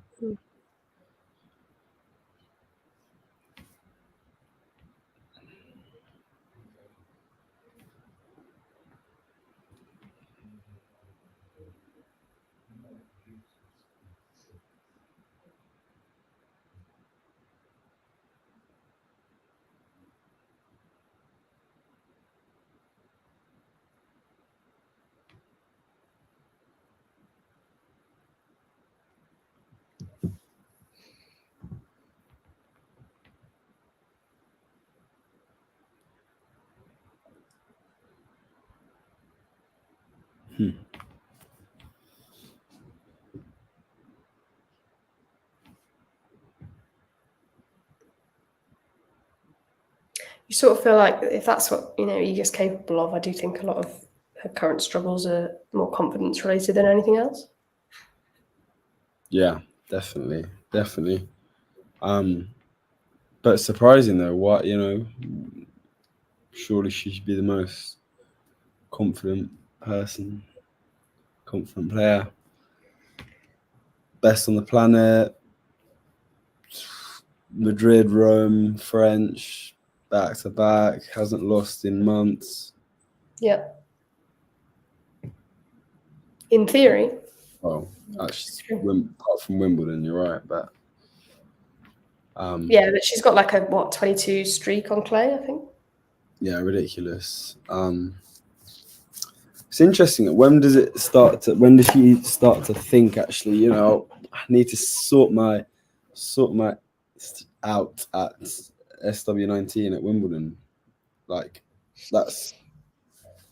You sort of feel like if that's what Iga's capable of, I do think a lot of her current struggles are more confidence related than anything else. Yeah, definitely. But surprising though, surely she should be the most confident player, best on the planet. Madrid, Rome, French, back to back, hasn't lost in months. Yeah. In theory. Well, actually, apart from Wimbledon, you're right, but yeah, but she's got like a 22 streak on clay, I think. Yeah, ridiculous. It's interesting. When does she start to think? Actually, I need to sort my out at SW19 at Wimbledon. Like, that's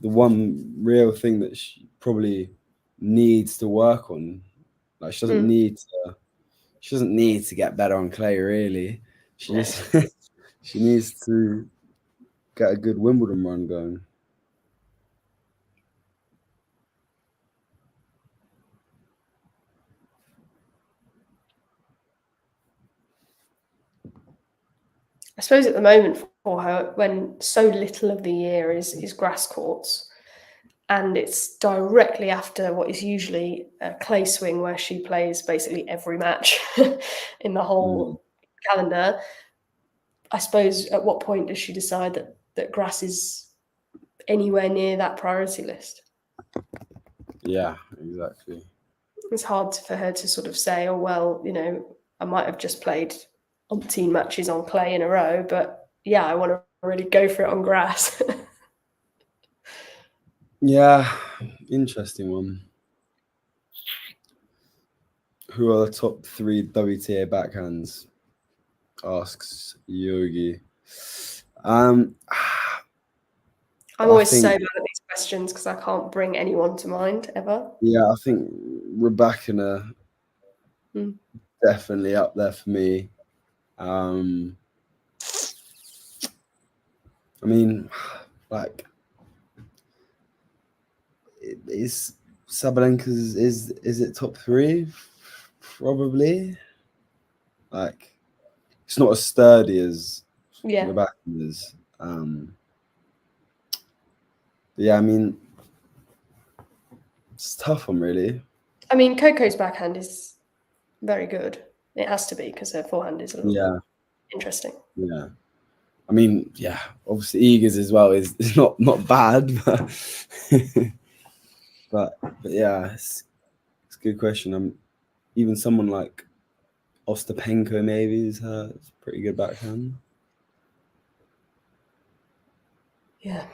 the one real thing that she probably needs to work on. Like, she doesn't need to get better on clay, really. She just she needs to get a good Wimbledon run going. I suppose at the moment for her, when so little of the year is grass courts, and it's directly after what is usually a clay swing where she plays basically every match in the whole calendar. I suppose at what point does she decide that grass is anywhere near that priority list? Yeah, exactly. It's hard for her to sort of say, oh, well, I might have just played umpteen matches on clay in a row, but yeah, I want to really go for it on grass. Yeah, interesting one. Who are the top 3 WTA backhands? Asks Yogi. I'm always so bad at these questions because I can't bring anyone to mind ever. Yeah, I think Rebecca definitely up there for me. I mean, like, is Sabalenka's is it top 3? Probably. Like, it's not as sturdy as Rebecca is. Yeah, I mean, it's a tough one, really. I mean, Coco's backhand is very good. It has to be because her forehand is a little interesting. Yeah. I mean, yeah, obviously Iga's as well is not bad, but yeah, it's a good question. Even someone like Ostapenko maybe is pretty good backhand. Yeah.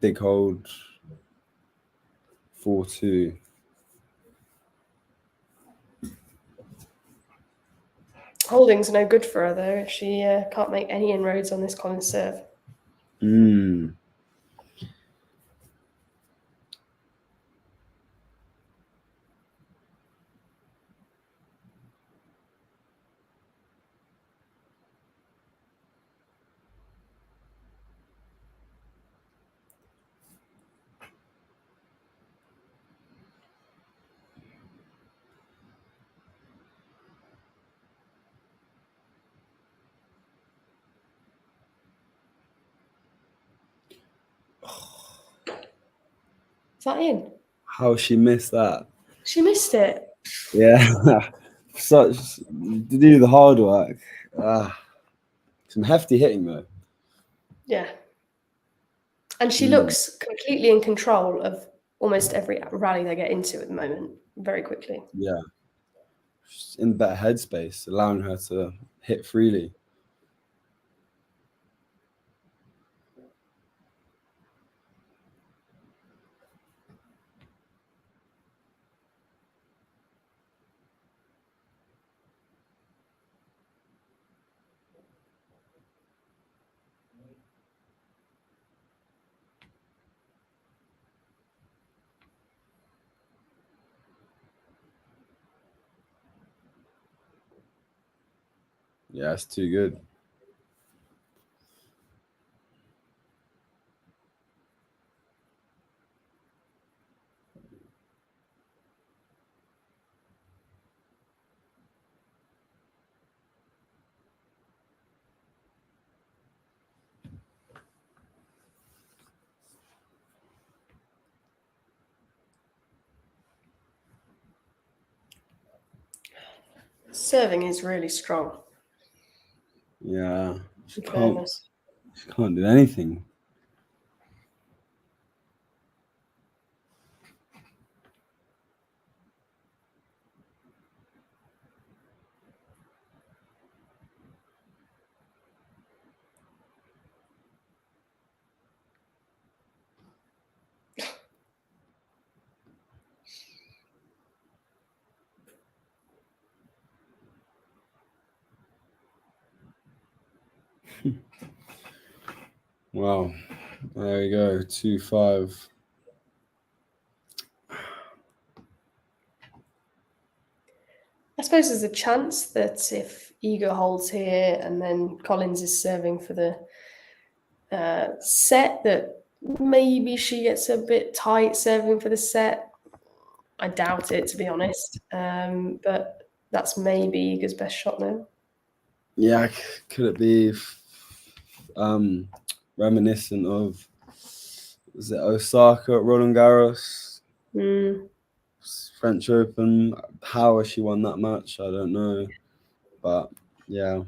Big hold. 4-2. Holding's no good for her though if she can't make any inroads on this Collins serve. Mm. Is that in? How she missed that? She missed it. Yeah, such to do the hard work. Some hefty hitting though. Yeah. And she looks completely in control of almost every rally they get into at the moment, very quickly. Yeah, she's in better headspace, allowing her to hit freely. Yeah, it's too good. Serving is really strong. Yeah, she In can't fairness. do anything. Wow, there you go, 2-5. I suppose there's a chance that if Ego holds here and then Collins is serving for the set, that maybe she gets a bit tight serving for the set. I doubt it, to be honest. But that's maybe Ego's best shot now. Yeah, could it be reminiscent of, was it Osaka at Roland Garros? French Open. How has she won that match? I don't know. But yeah.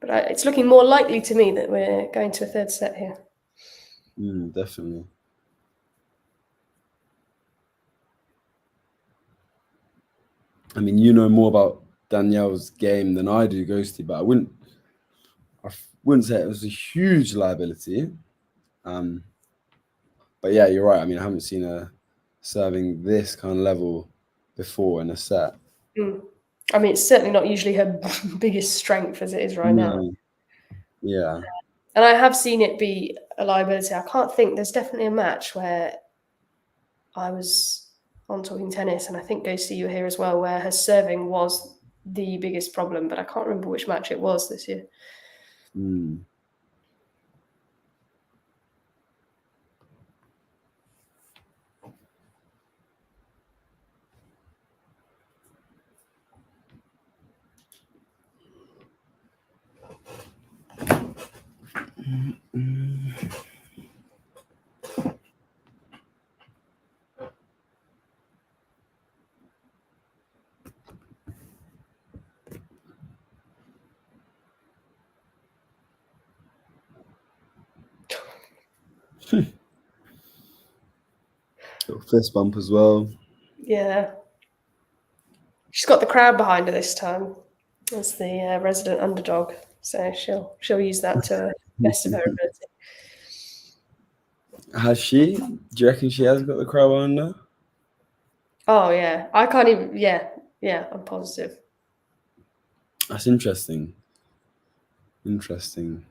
But it's looking more likely to me that we're going to a third set here. Definitely. I mean, you know more about Danielle's game than I do, Ghosty, but I wouldn't say it was a huge liability. But yeah, you're right. I mean, I haven't seen her serving this kind of level before in a set. I mean, it's certainly not usually her biggest strength as it is right now. Yeah. And I have seen it be a liability. I can't think. There's definitely a match where I was on Talking Tennis, and I think Ghosty, you were here as well, where her serving was the biggest problem, but I can't remember which match it was this year. Little fist bump as well. Yeah. She's got the crowd behind her this time as the resident underdog, so she'll use that to the best of her ability. Has she? Do you reckon she has got the crowd behind her? Oh yeah, I can't even. Yeah, I'm positive. That's interesting. Interesting.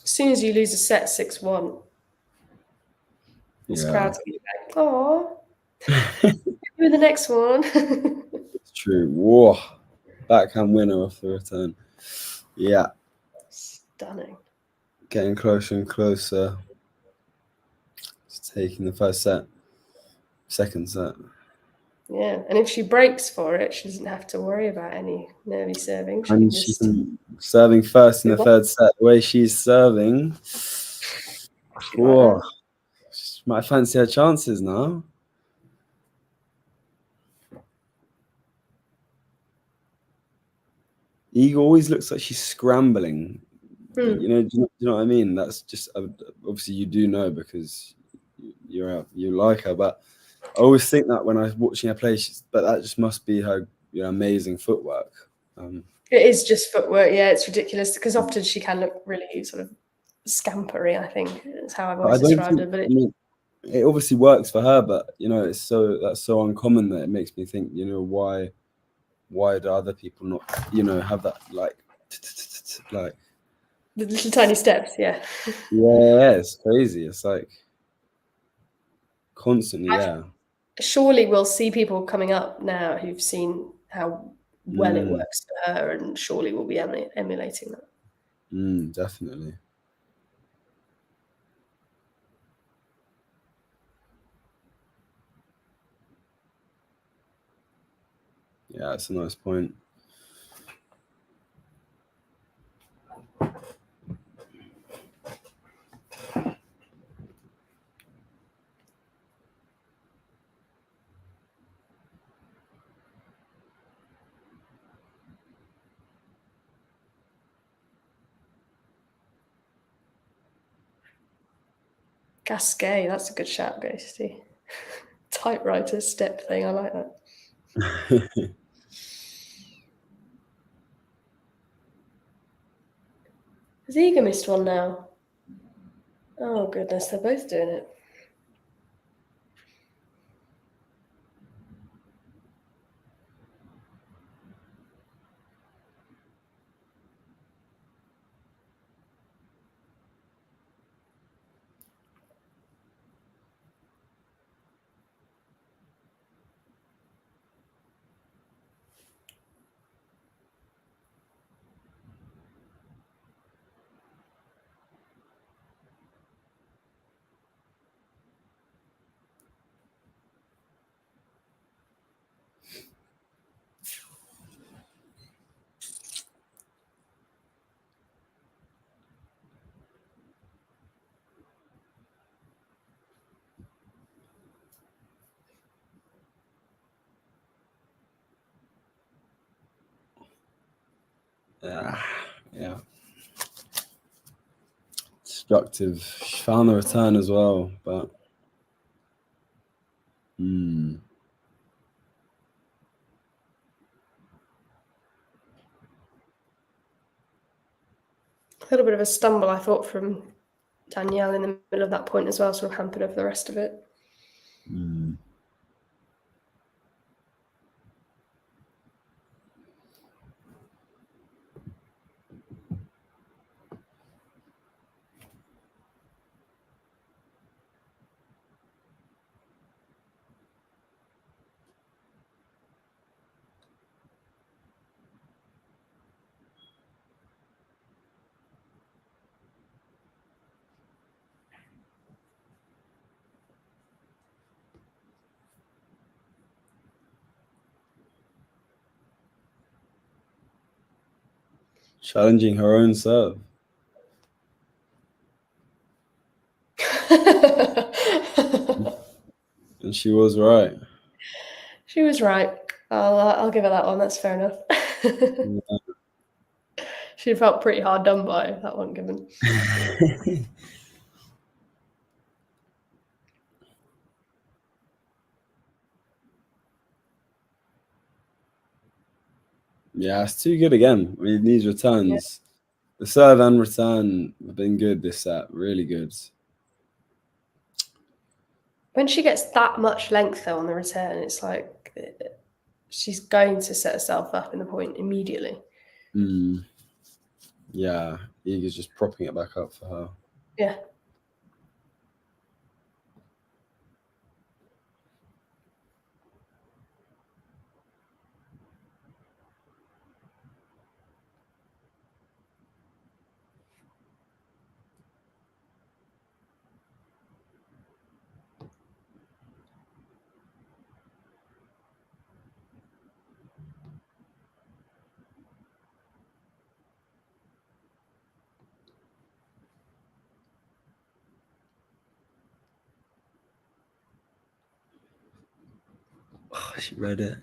As soon as you lose a set 6-1, this Yeah. crowd's gonna be like, "Oh, do the next one." It's true. Whoa. Backhand winner off the return. Yeah. Stunning. Getting closer and closer. It's taking the first set. Second set. Yeah, and if she breaks for it, she doesn't have to worry about any nervy serving. She can And she just can serving first in the third set. The way she's serving. Whoa. She might fancy her chances now. Ego always looks like she's scrambling. You know, do you know what I mean? That's just obviously you do know because you like her, but I always think that when I'm watching her play, but that just must be her amazing footwork. It is just footwork, yeah. It's ridiculous because often she can look really sort of scampery. I think is how I've always described her. But it obviously works for her, but that's so uncommon that it makes me think, why do other people not, have that like the little tiny steps, yeah. Yeah, it's crazy. It's like constantly, yeah. Surely we'll see people coming up now who've seen how well it works for her, and surely we'll be emulating that. Definitely. Yeah, that's a nice point. Cascade, that's a good shout, Ghosty. Typewriter step thing, I like that. Has Ego missed one now? Oh goodness, they're both doing it. Yeah. Destructive. She found the return as well, but a little bit of a stumble, I thought, from Danielle in the middle of that point as well, sort of hampered over the rest of it. challenging her own serve. And she was right. She was right. I'll give her that one. That's fair enough. She felt pretty hard done by, that one given. Yeah, it's too good again. I mean, these returns, the serve and return have been good this set. Really good. When she gets that much length though on the return, it's like she's going to set herself up in the point immediately. Yeah, Iga's just propping it back up for her. Yeah. Oh, she read it.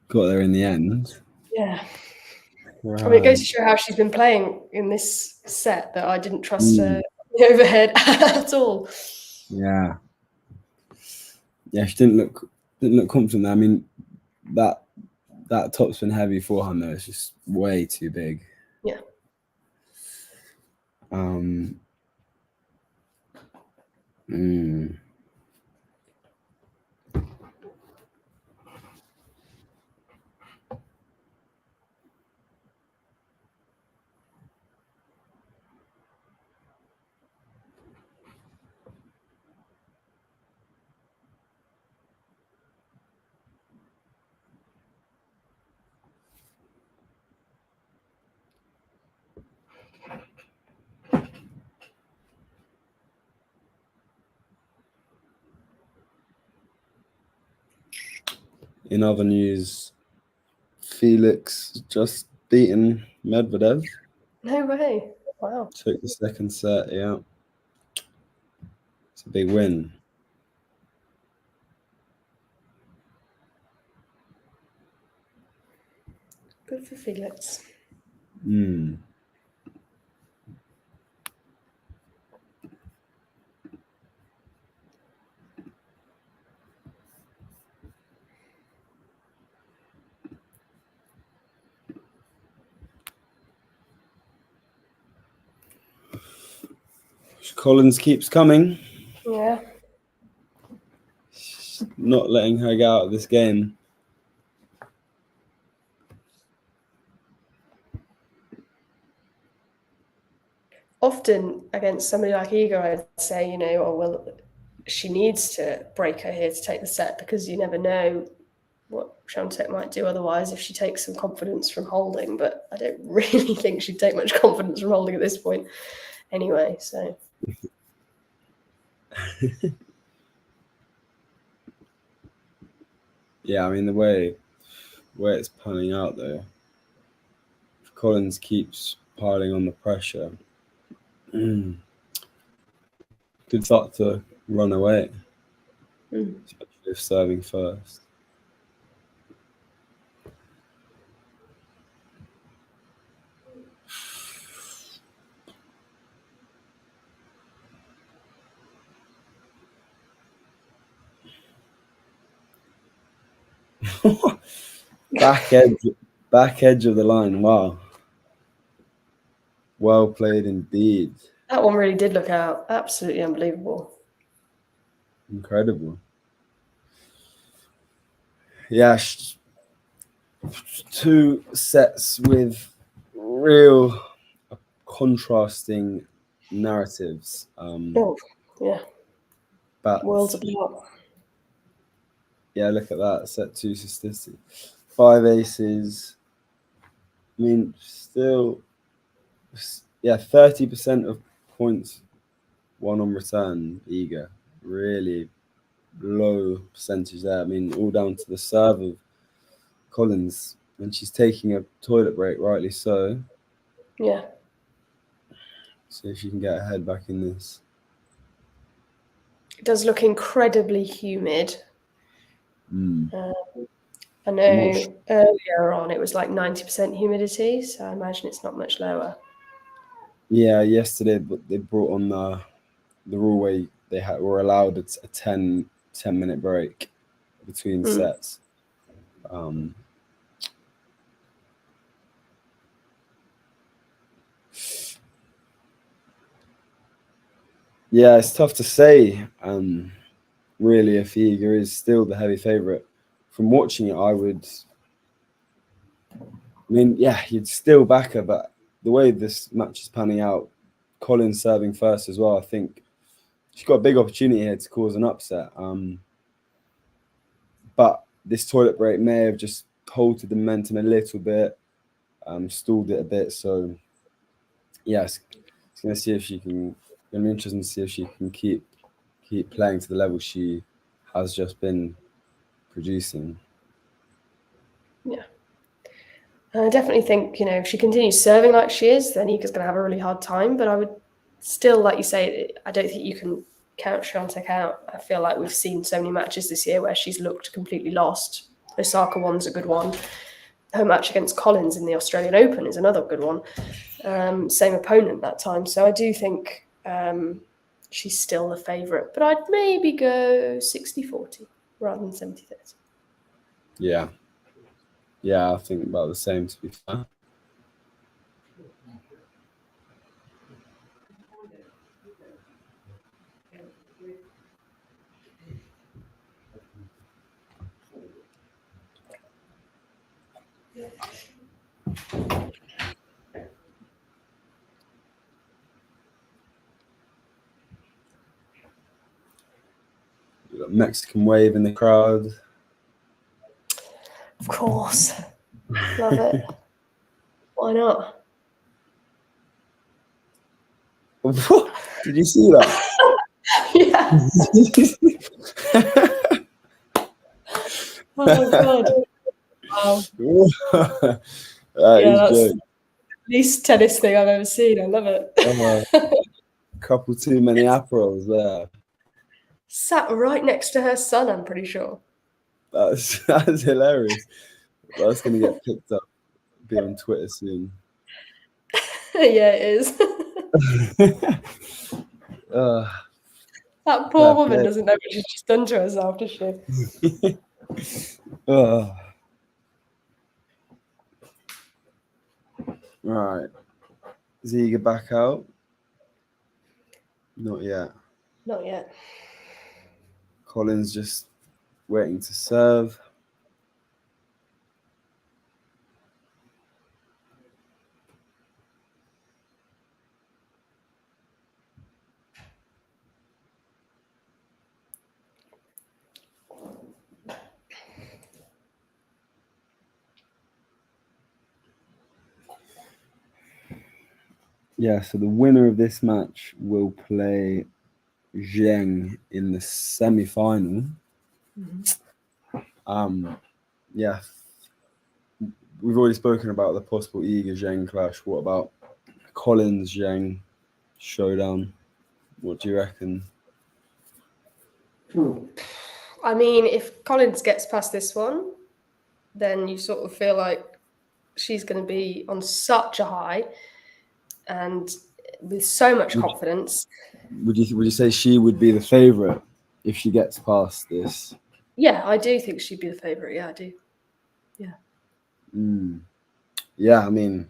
Got there in the end. Yeah. Right. I mean, it goes to show how she's been playing in this set that I didn't trust her overhead at all. Yeah. Yeah, she didn't look confident. I mean, that topspin heavy forehand though is just way too big. Yeah. In other news, Felix just beaten Medvedev. No way. Wow. Took the second set, yeah. It's a big win. Good for Felix. Collins keeps coming. Yeah. Not letting her get out of this game. Often against somebody like Iga, I'd say, you know, oh, well, she needs to break her here to take the set because you never know what Swaitek might do otherwise if she takes some confidence from holding. But I don't really think she'd take much confidence from holding at this point anyway, so... Yeah, I mean, the way it's panning out though, if Collins keeps piling on the pressure, could start to run away, especially if serving first. Back edge of the line. Wow. Well played indeed. That one really did look out. Absolutely unbelievable. Incredible. Yeah, 2 sets with real contrasting narratives. Yeah. But worlds apart. Yeah, look at that. Set 2 statistic. 5 aces. I mean, still, yeah, 30% of points won on return, Iga. Really low percentage there. I mean, all down to the serve of Collins. And she's taking a toilet break, rightly so. Yeah. So if she can get her head back in this. It does look incredibly humid. I know earlier on it was like 90% humidity, so I imagine it's not much lower. Yeah, yesterday they brought on the rule where they were allowed a 10-minute break between sets. Yeah, it's tough to say. Really, if Iga is still the heavy favourite. From watching it, yeah, you'd still back her, but the way this match is panning out, Collins serving first as well, I think she's got a big opportunity here to cause an upset. But this toilet break may have just halted the momentum a little bit, stalled it a bit. So, yeah, it's going to see if she can. Going to be interesting to see if she can keep playing to the level she has just been producing. Yeah. I definitely think, if she continues serving like she is, then Iga's going to have a really hard time. But I would still, like you say, I don't think you can count Swaitek out. I feel like we've seen so many matches this year where she's looked completely lost. Osaka one's a good one. Her match against Collins in the Australian Open is another good one. Same opponent that time. So I do think she's still the favourite. But I'd maybe go 60-40 rather than 70-30. Yeah. Yeah, I think about the same, to be fair. We've got Mexican wave in the crowd. Of course. Love it. Why not? What? Did you see that? Yeah. Oh my god. Wow. That's the least tennis thing I've ever seen. I love it. Couple too many Aperols there. Sat right next to her son, I'm pretty sure. That's hilarious. That's going to get picked up, be on Twitter soon. Yeah, it is. That poor woman doesn't know what she's just done to herself, does she? Right. Ziga back out? Not yet. Not yet. Collins just waiting to serve. Yeah, so the winner of this match will play Zheng in the semi-final. Yeah, we've already spoken about the possible Iga-Zheng clash. What about Collins-Zheng showdown? What do you reckon? I mean, if Collins gets past this one, then you sort of feel like she's going to be on such a high and with so much confidence. Would you say she would be the favourite if she gets past this? Yeah, I do think she'd be the favourite. Yeah, I do. Yeah. Yeah, I mean,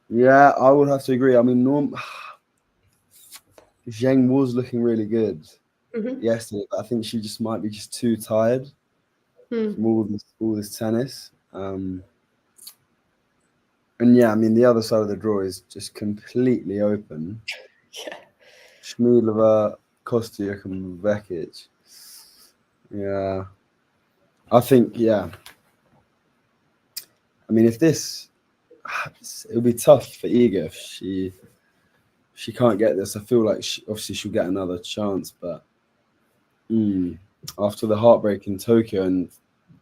yeah, I would have to agree. I mean, Zheng was looking really good yesterday, but I think she just might be just too tired from all this tennis. And yeah, I mean, the other side of the draw is just completely open. Yeah. Schmiedlova, Kostyuk, and Vekic. Yeah. I think, yeah. I mean, if this, it'll be tough for Iga if she can't get this. I feel like obviously she'll get another chance, but after the heartbreak in Tokyo and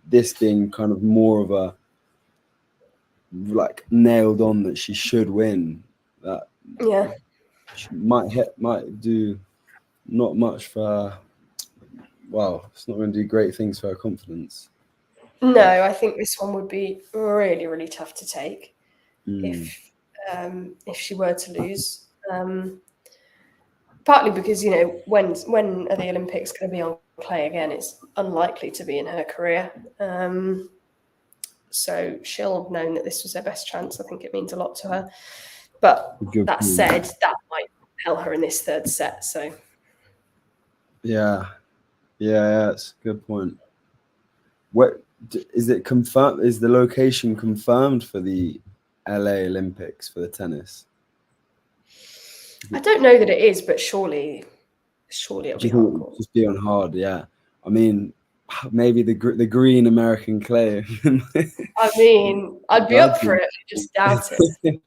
this being kind of more of a like nailed on that she should win, that she might do not much for her. Well, it's not going to do great things for her confidence. No, I think this one would be really, really tough to take if she were to lose. Partly because, when are the Olympics going to be on clay again? It's unlikely to be in her career. So she'll have known that this was her best chance. I think it means a lot to her. But that said, that might held her in this third set. So Yeah, that's a good point. What is it confirmed? Is the location confirmed for the LA Olympics for the tennis? I don't know that it is, but surely it'll be hardcore. Just be on hard, yeah. I mean, maybe the green American clay. I mean, I'd be up for it. I just doubt it.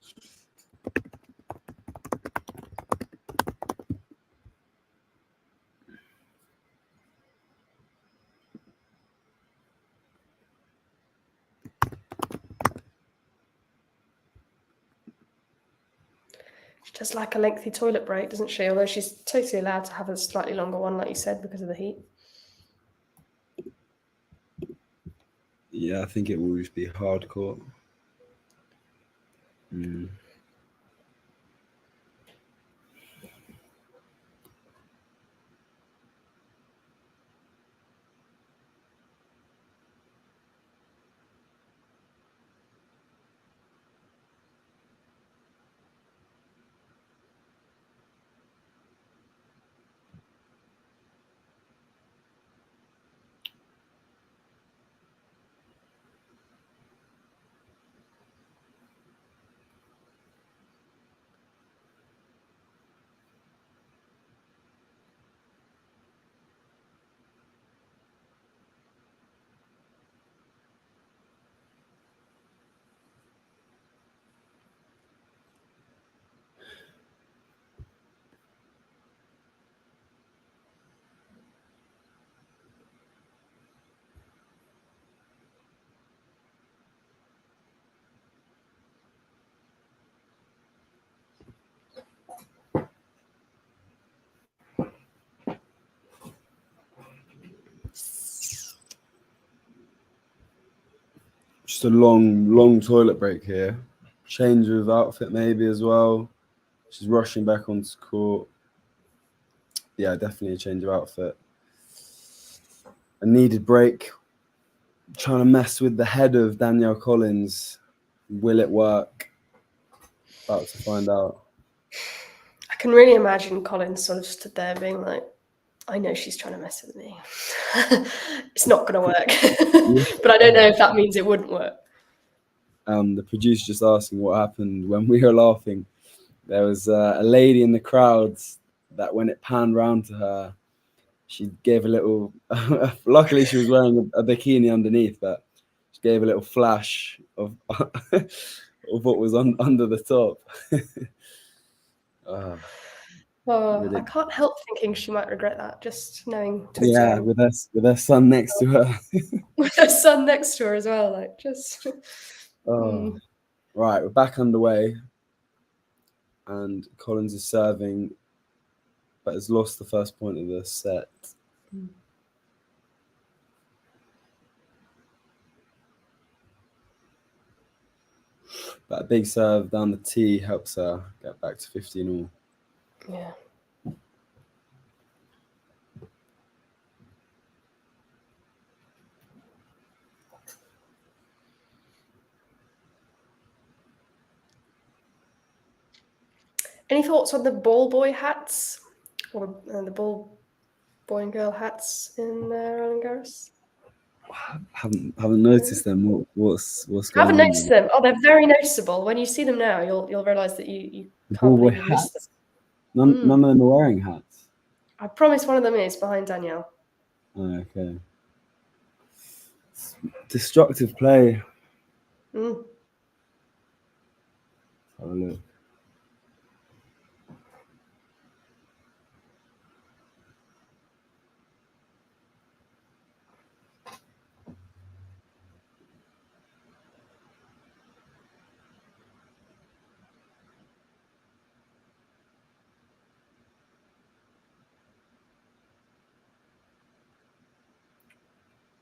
She does like a lengthy toilet break, doesn't she? Although she's totally allowed to have a slightly longer one, like you said, because of the heat. Yeah, I think it will just be hardcore. Just a long toilet break here. Change of outfit maybe as well. She's rushing back onto court. Yeah, definitely a change of outfit. A needed break. Trying to mess with the head of Danielle Collins. Will it work? About to find out. I can really imagine Collins sort of stood there being like, I know she's trying to mess with me. It's not going to work. But I don't know if that means it wouldn't work. The producer just asking what happened when we were laughing. There was a lady in the crowds that when it panned round to her, she gave a little, luckily she was wearing a bikini underneath, but she gave a little flash of of what was under the top. I can't help thinking she might regret that, just knowing. Yeah, with her son next to her. With her son next to her as well, like just. Right, we're back underway. And Collins is serving, but has lost the first point of the set. But a big serve down the tee helps her get back to 15 all. Yeah. Any thoughts on the ball boy hats or the ball boy and girl hats in Roland Garros? Haven't noticed them. What's going on? I haven't noticed them. Oh, they're very noticeable. When you see them now, you'll realise that you can't believe you missed them. None of them are wearing hats. I promise one of them is behind Danielle. Oh, okay. Destructive play. Mm. Have a look.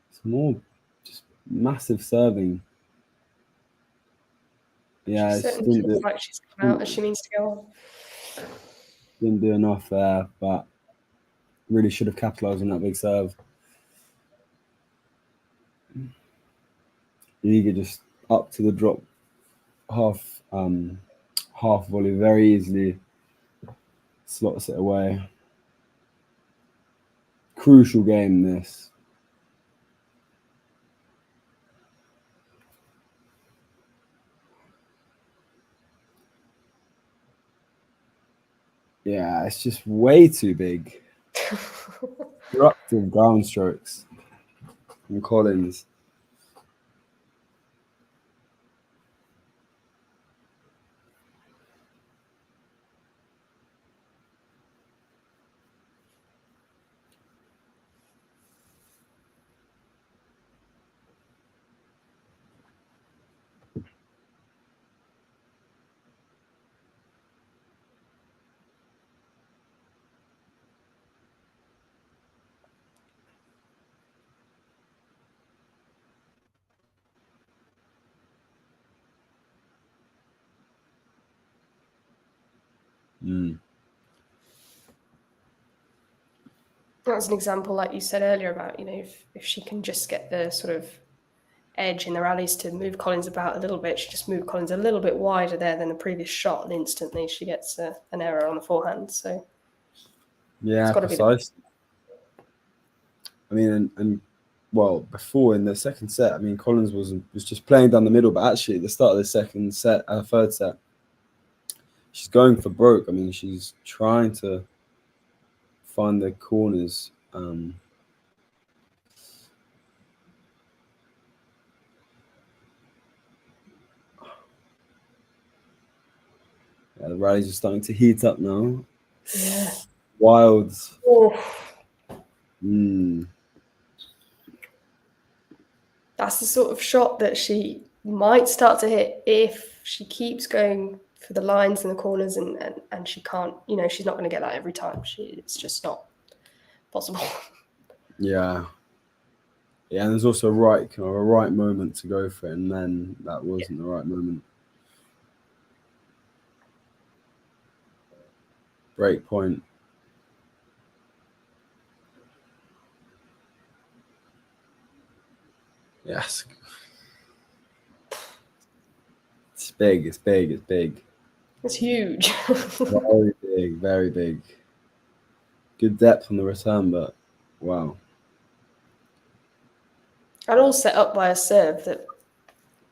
It's more just massive serving. Yeah, She certainly looks like she's come out as she means to go on. Didn't do enough there, but really should have capitalised on that big serve. Liga just up to the drop, half volley very easily. slots it away. Crucial game, this. Yeah, it's just way too big. Disruptive ground strokes from Collins. That's an example, like you said earlier, about, you know, if she can just get the sort of edge in the rallies to move Collins about a little bit, she just moved Collins a little bit wider there than the previous shot, and instantly she gets an error on the forehand. So yeah, precise. I mean, and well, before in the second set, I mean, Collins was just playing down the middle, but actually at the start of the third set, she's going for broke. I mean, she's trying to find the corners. Yeah, the rallies are starting to heat up now. Yeah. Wilds. That's the sort of shot that she might start to hit if she keeps going for the lines and the corners, and she can't, you know, she's not going to get that every time. It's just not possible. Yeah. Yeah, and there's also a right moment to go for it, and then that wasn't the right moment. Break point. Yes. It's big, it's big, it's big. It's huge. Very big, very big. Good depth on the return, but wow. And all set up by a serve that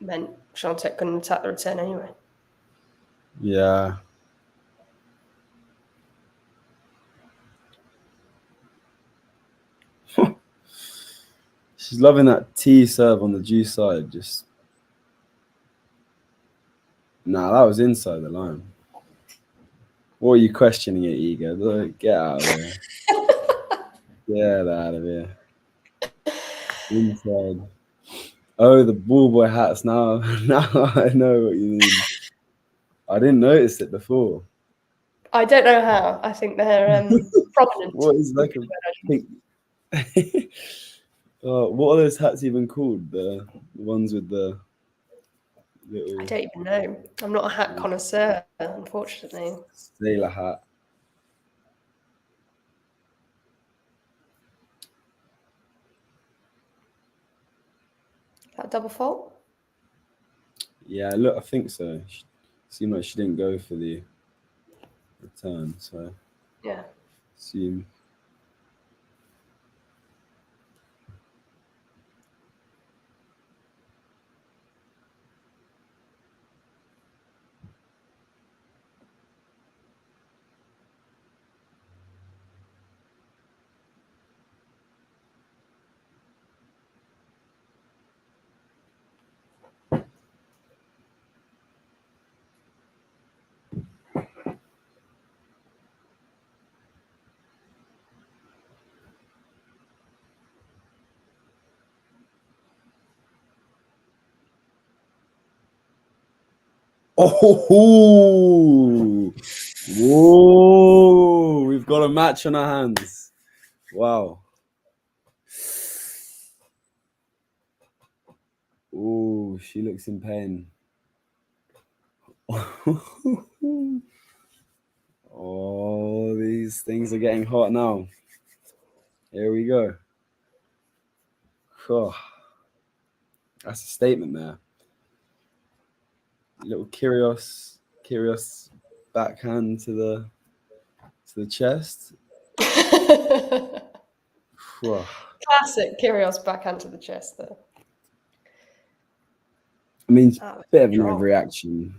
meant Swaitek couldn't attack the return anyway. Yeah. She's loving that T serve on the G side. Just that was inside the line. What are you questioning it, Ego? Look, get out of here. Get out of here. Inside. Oh, the ball boy hats now. Now I know what you mean. I didn't notice it before. I don't know how. I think they're prominent. What is like a pink? What are those hats even called? The ones with the little... I don't even know. I'm not a hat connoisseur, unfortunately. Sailor hat. That double fault? Yeah, look, I think so. She seemed like she didn't go for the return, so yeah. Assume. Oh, whoa! We've got a match on our hands. Wow. Oh, she looks in pain. Oh, these things are getting hot now. Here we go. Oh, that's a statement there. Little curious backhand to to the chest. Whew. Classic Kyrgios backhand to the chest there. I mean, it's That a was bit of an strong. overreaction.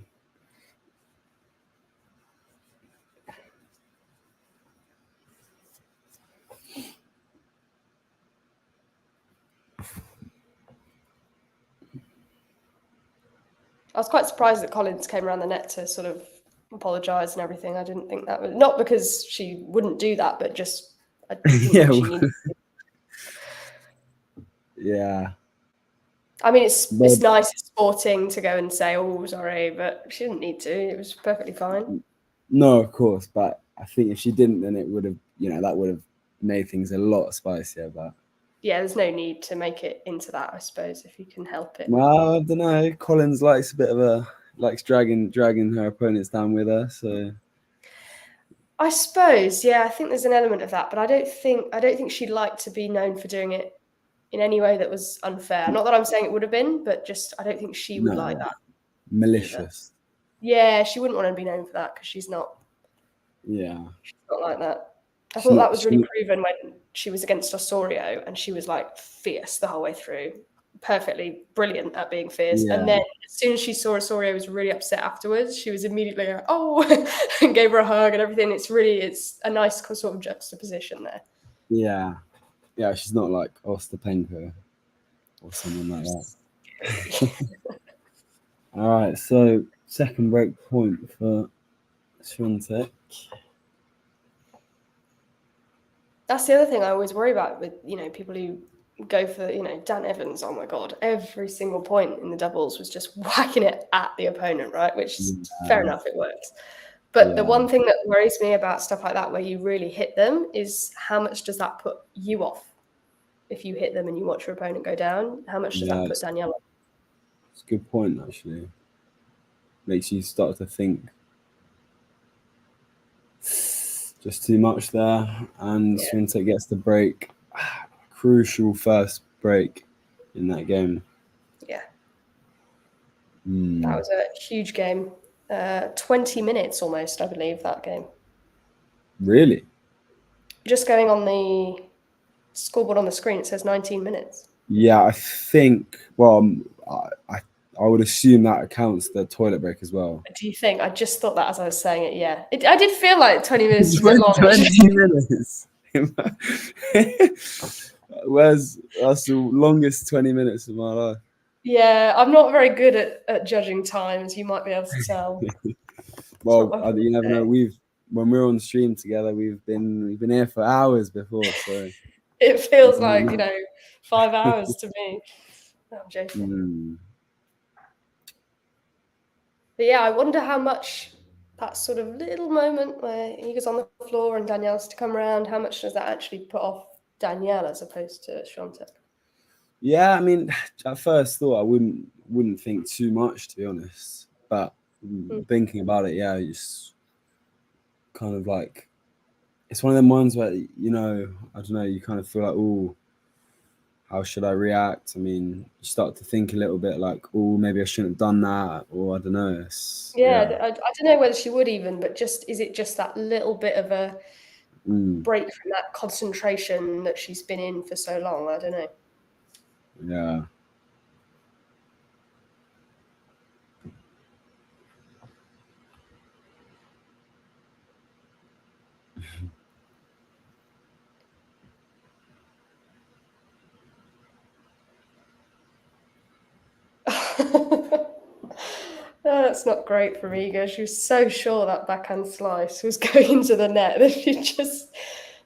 I was quite surprised that Collins came around the net to sort of apologise and everything. I didn't think that was not because she wouldn't do that, but just I didn't Yeah, think she needed to. Yeah. I mean, it's But nice, it's sporting to go and say, "Oh, sorry," but she didn't need to. It was perfectly fine. no, of course, but I think if she didn't, then it would have, that would have made things a lot spicier. But Yeah, there's no need to make it into that, I suppose, if you can help it. well, I don't know. Collins likes dragging her opponents down with her. So I suppose, yeah, I think there's an element of that, but I don't think she'd like to be known for doing it in any way that was unfair. Not that I'm saying it would have been, but just I don't think she would like that. malicious. Yeah, she wouldn't want to be known for that because she's not like that. I thought that was really proven when she was against Osorio and she was like fierce the whole way through. Perfectly brilliant at being fierce. Yeah. And then as soon as she saw Osorio was really upset afterwards, she was immediately like, oh, and gave her a hug and everything. It's a nice sort of juxtaposition there. Yeah. Yeah, she's not like Ostapenko or someone like that. All right, so second break point for Swaitek. That's the other thing I always worry about with, people who go for, Dan Evans, oh my God, every single point in the doubles was just whacking it at the opponent, right? Which is fair enough, it works. But the one thing that worries me about stuff like that, where you really hit them, is how much does that put you off? If you hit them and you watch your opponent go down, how much does that put Danielle off? It's a good point, actually. Makes you start to think just too much there. And Swaitek gets the break. Crucial first break in that game. Yeah. That was a huge game. 20 minutes almost, I believe, that game. Really? Just going on the scoreboard on the screen, it says 19 minutes. Yeah, I think, I would assume that accounts the toilet break as well. Do you think? I just thought that as I was saying it, yeah. I did feel like 20 minutes was a bit long. 20 minutes? That's the longest 20 minutes of my life. Yeah, I'm not very good at judging time, as you might be able to tell. Well, you never know. When we're on stream together, we've been here for hours before, so it feels like 5 hours to me. No, I'm joking. But yeah, I wonder how much that sort of little moment where he goes on the floor and Danielle's to come around, how much does that actually put off Danielle as opposed to Swaitek? Yeah, I mean, at first thought I wouldn't think too much, to be honest. But thinking about it, yeah, just kind of like, it's one of them ones where, I don't know, you kind of feel like, oh, how should I react? I mean, you start to think a little bit like, oh, maybe I shouldn't have done that, or I don't know. I don't know whether she would even, but is it just that little bit of a break from that concentration that she's been in for so long? I don't know. Yeah. That's not great from Iga. She was so sure that backhand slice was going into the net that she just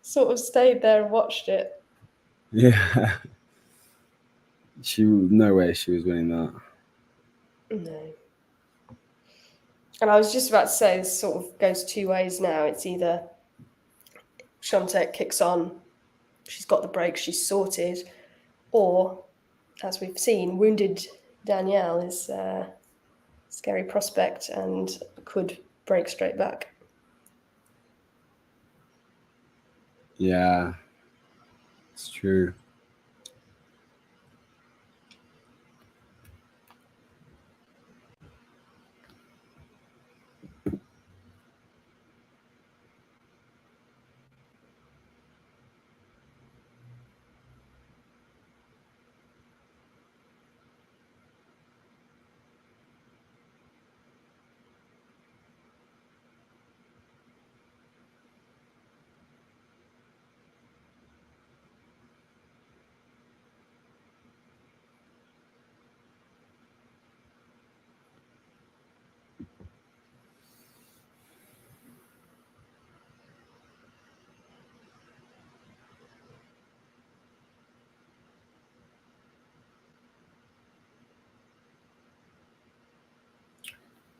sort of stayed there and watched it. Yeah. No way she was winning that. No. And I was just about to say, this sort of goes two ways now. It's either Swaitek kicks on, she's got the break, she's sorted, or, as we've seen, wounded Danielle is a scary prospect and could break straight back. Yeah, it's true.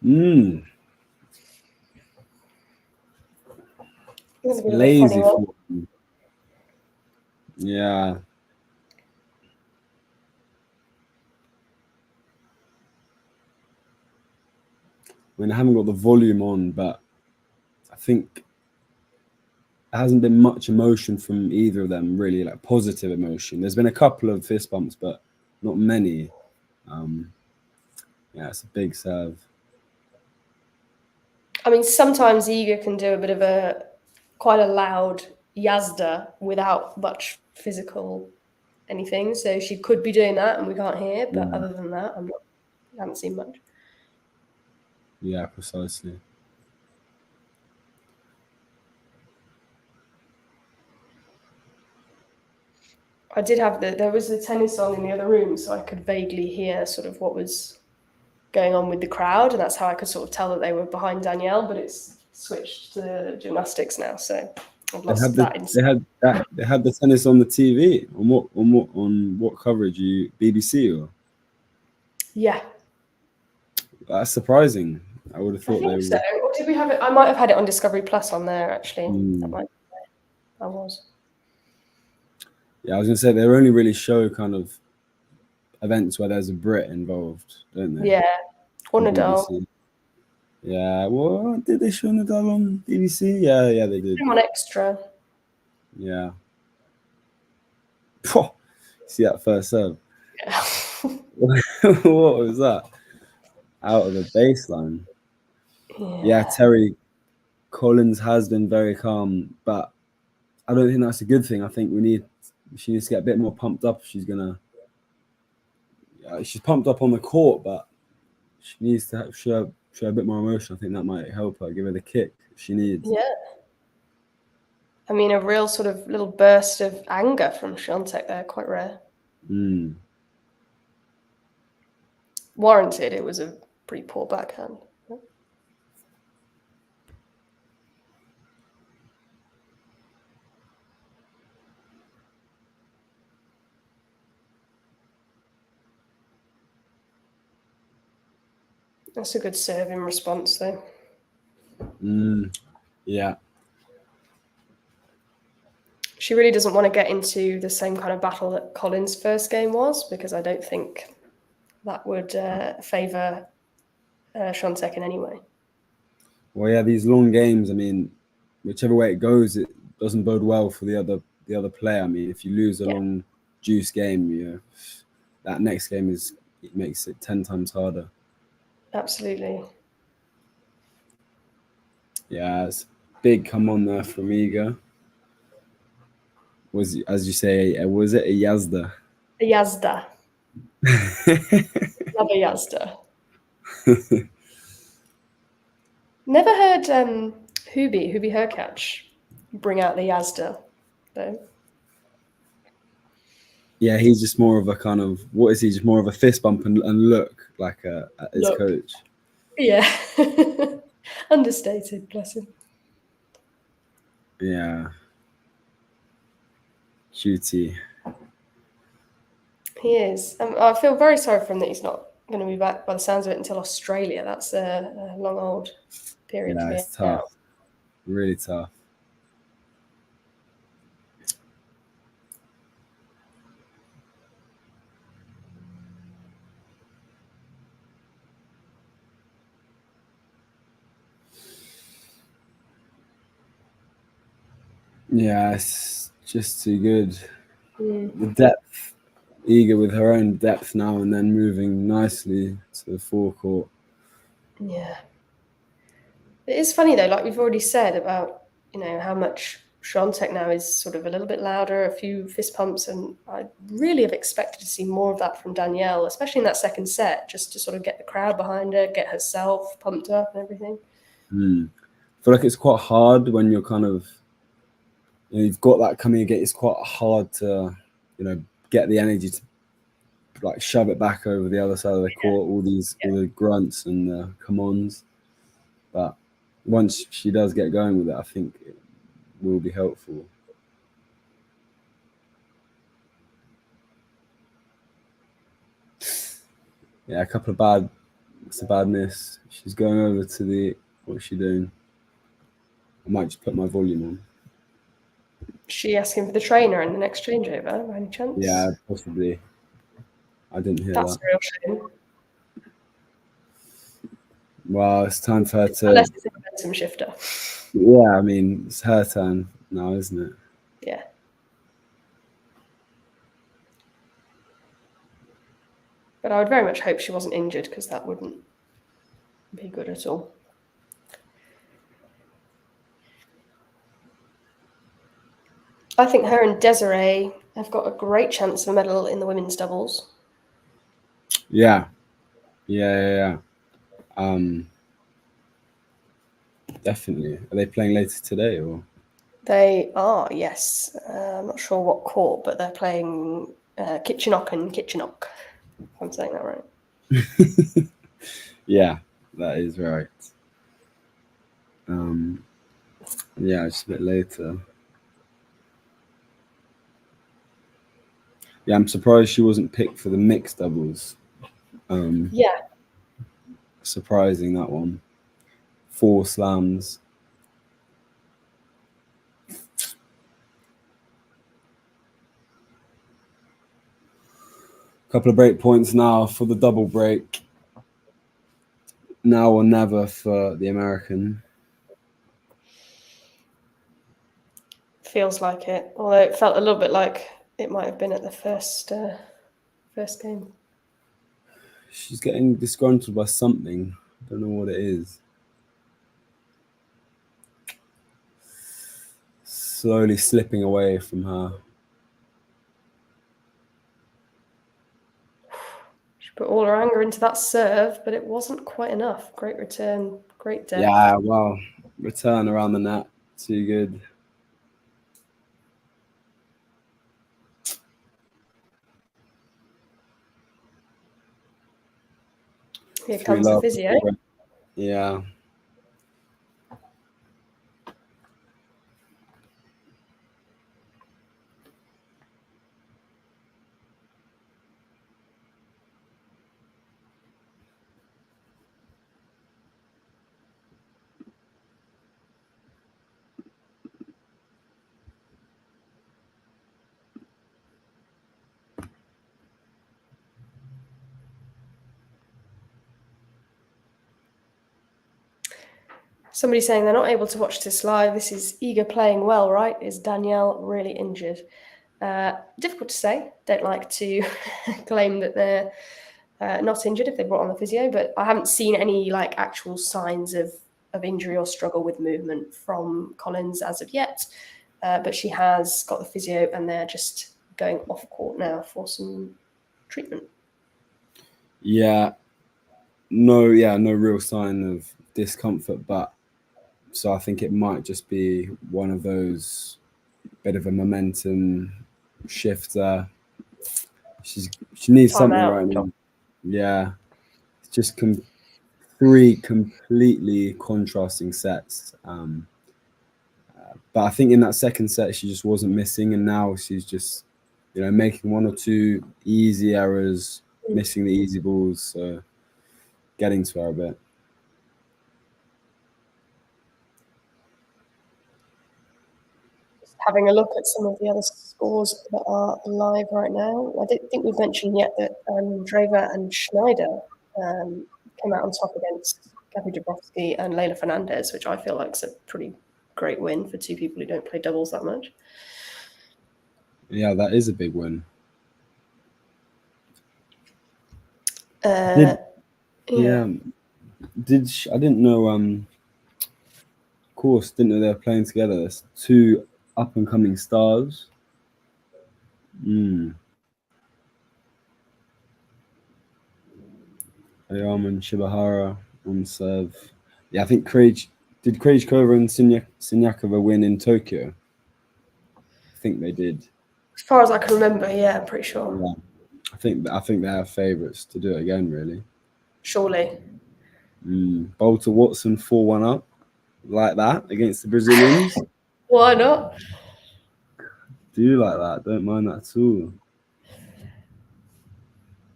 Mm. It's a bit of a Lazy funny one. form. Yeah. I mean, I haven't got the volume on, but I think there hasn't been much emotion from either of them, really, like positive emotion. There's been a couple of fist bumps, but not many. Yeah, it's a big serve. I mean, sometimes Iga can do a bit of quite a loud Yazda without much physical anything. So she could be doing that and we can't hear. But other than that, I haven't seen much. Yeah, precisely. I did have there was the tennis on in the other room, so I could vaguely hear sort of what was going on with the crowd, and that's how I could sort of tell that they were behind Danielle. But it's switched to gymnastics now, so I've lost that insight. They had the tennis on the TV. On what coverage? BBC or? Yeah, That's surprising. I would have I thought they think so. would. Or did we have it? I might have had it on Discovery Plus on there actually. That might. I was. Yeah, I was gonna say they only really show kind of events where there's a Brit involved, don't they? Yeah, or On Nadal. BBC. Yeah, well, did they show Nadal on BBC? Yeah, they did. On Extra. Yeah. Phew, see that first serve? Yeah. What was that? Out of the baseline. Yeah, Terry Collins has been very calm, but I don't think that's a good thing. I think she needs to get a bit more pumped up if she's gonna. She's pumped up on the court, but she needs to show a bit more emotion. I think that might help her, give her the kick she needs. Yeah. I mean, a real sort of little burst of anger from Swaitek there, quite rare. Warranted. It was a pretty poor backhand. That's a good serve in response, though. Yeah. She really doesn't want to get into the same kind of battle that Collins' first game was, because I don't think that would favour Swaitek in any way. Well, yeah, these long games. I mean, whichever way it goes, it doesn't bode well for the other player. I mean, if you lose a long juice game, that next game makes it 10 times harder. Absolutely. Yeah, it's big come on there from Iga. Was, as you say, was it a Yazda? A Yazda. Love a Yazda. Never heard Hubie Hurkacz bring out the Yazda, though. Yeah, he's just more of a kind of, what is he? Just more of a fist bump and look like at his coach. Yeah. Understated, bless him. Yeah. Cutie. He is. I feel very sorry for him that he's not going to be back by the sounds of it until Australia. That's a long old period. Yeah, it's tough. Really tough. Yeah, it's just too good. The depth, Iga with her own depth now and then moving nicely to the forecourt. Yeah. It is funny though, like we've already said about, how much Swaitek now is sort of a little bit louder, a few fist pumps, and I really have expected to see more of that from Danielle, especially in that second set, just to sort of get the crowd behind her, get herself pumped up and everything. I feel like it's quite hard when you're kind of, you've got that coming again. It's quite hard to, get the energy to like shove it back over the other side of the court, all the grunts and the come-ons. But once she does get going with it, I think it will be helpful. Yeah, a couple of bad It's a bad miss. She's going over to the. What's she doing? I might just put my volume on. She asking for the trainer in the next changeover, by any chance? Yeah, possibly. I didn't hear That's that. a real shame. Well, it's time for her to. Unless it's a momentum shifter. Yeah, I mean, it's her turn now, isn't it? Yeah. But I would very much hope she wasn't injured, because that wouldn't be good at all. I think her and Desiree have got a great chance of a medal in the women's doubles. Yeah. Definitely. Are they playing later today or? They are, yes. I'm not sure what court, but they're playing Kitchenock and Kitchenock, if I'm saying that right. Yeah, that is right. Yeah, just a bit later. Yeah, I'm surprised she wasn't picked for the mixed doubles. Yeah. Surprising, that one. 4 slams. Couple of break points now for the double break. Now or never for the American. Feels like it, although it felt a little bit like it might have been at the first game. She's getting disgruntled by something. I don't know what it is. Slowly slipping away from her. She put all her anger into that serve, but it wasn't quite enough. Great return, great depth. Yeah, well, return around the net. Too good. Here comes the physio. Yeah. Somebody saying they're not able to watch this live. This is eager playing well, right? Is Danielle really injured? Difficult to say. Don't like to claim that they're not injured if they brought on the physio, but I haven't seen any like actual signs of injury or struggle with movement from Collins as of yet. But she has got the physio, and they're just going off court now for some treatment. Yeah. No real sign of discomfort, but so I think it might just be one of those bit of a momentum shifter. She needs something right now. Yeah, it's just 3 completely contrasting sets. But I think in that second set she just wasn't missing, and now she's just making 1 or 2 easy errors, missing the easy balls, so getting to her a bit. Having a look at some of the other scores that are live right now. I don't think we've mentioned yet that Dreva and Schneider came out on top against Gabby Dabrowski and Leila Fernandez, which I feel like is a pretty great win for 2 people who don't play doubles that much. Yeah, that is a big win. Yeah. I didn't know. Of course, didn't know they were playing together. There's 2 up-and-coming stars. Ayam and Shibahara on serve. Yeah, I think did Krejcikova and Siniakova win in Tokyo? I think they did. As far as I can remember, yeah, I'm pretty sure. Yeah. I think they have favourites to do it again, really. Surely. Bolter Watson 4-1 up like that against the Brazilians. Why not? Do you like that? Don't mind that at all.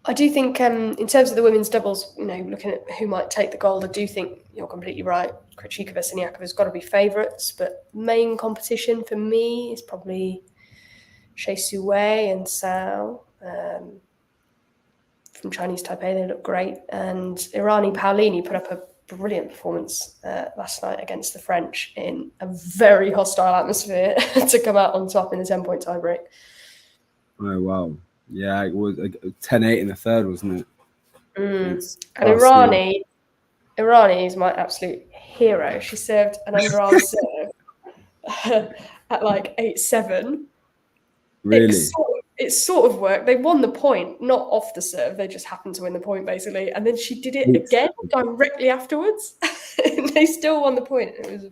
I do think, in terms of the women's doubles, you know, looking at who might take the gold, I do think you're completely right. Krejcikova, Siniakova's got to be favourites, but main competition for me is probably Shea Suwei and Sao. From Chinese Taipei, they look great. And Irani Paolini put up a brilliant performance last night against the French in a very hostile atmosphere to come out on top in the 10-point tiebreak. Oh, wow. Yeah, it was 10-8 in the third, wasn't it? And Irani is my absolute hero. She served an underarm serve at like 8-7. Really? It sort of worked. They won the point, not off the serve. They just happened to win the point, basically. And then she did it again directly afterwards. And they still won the point. It was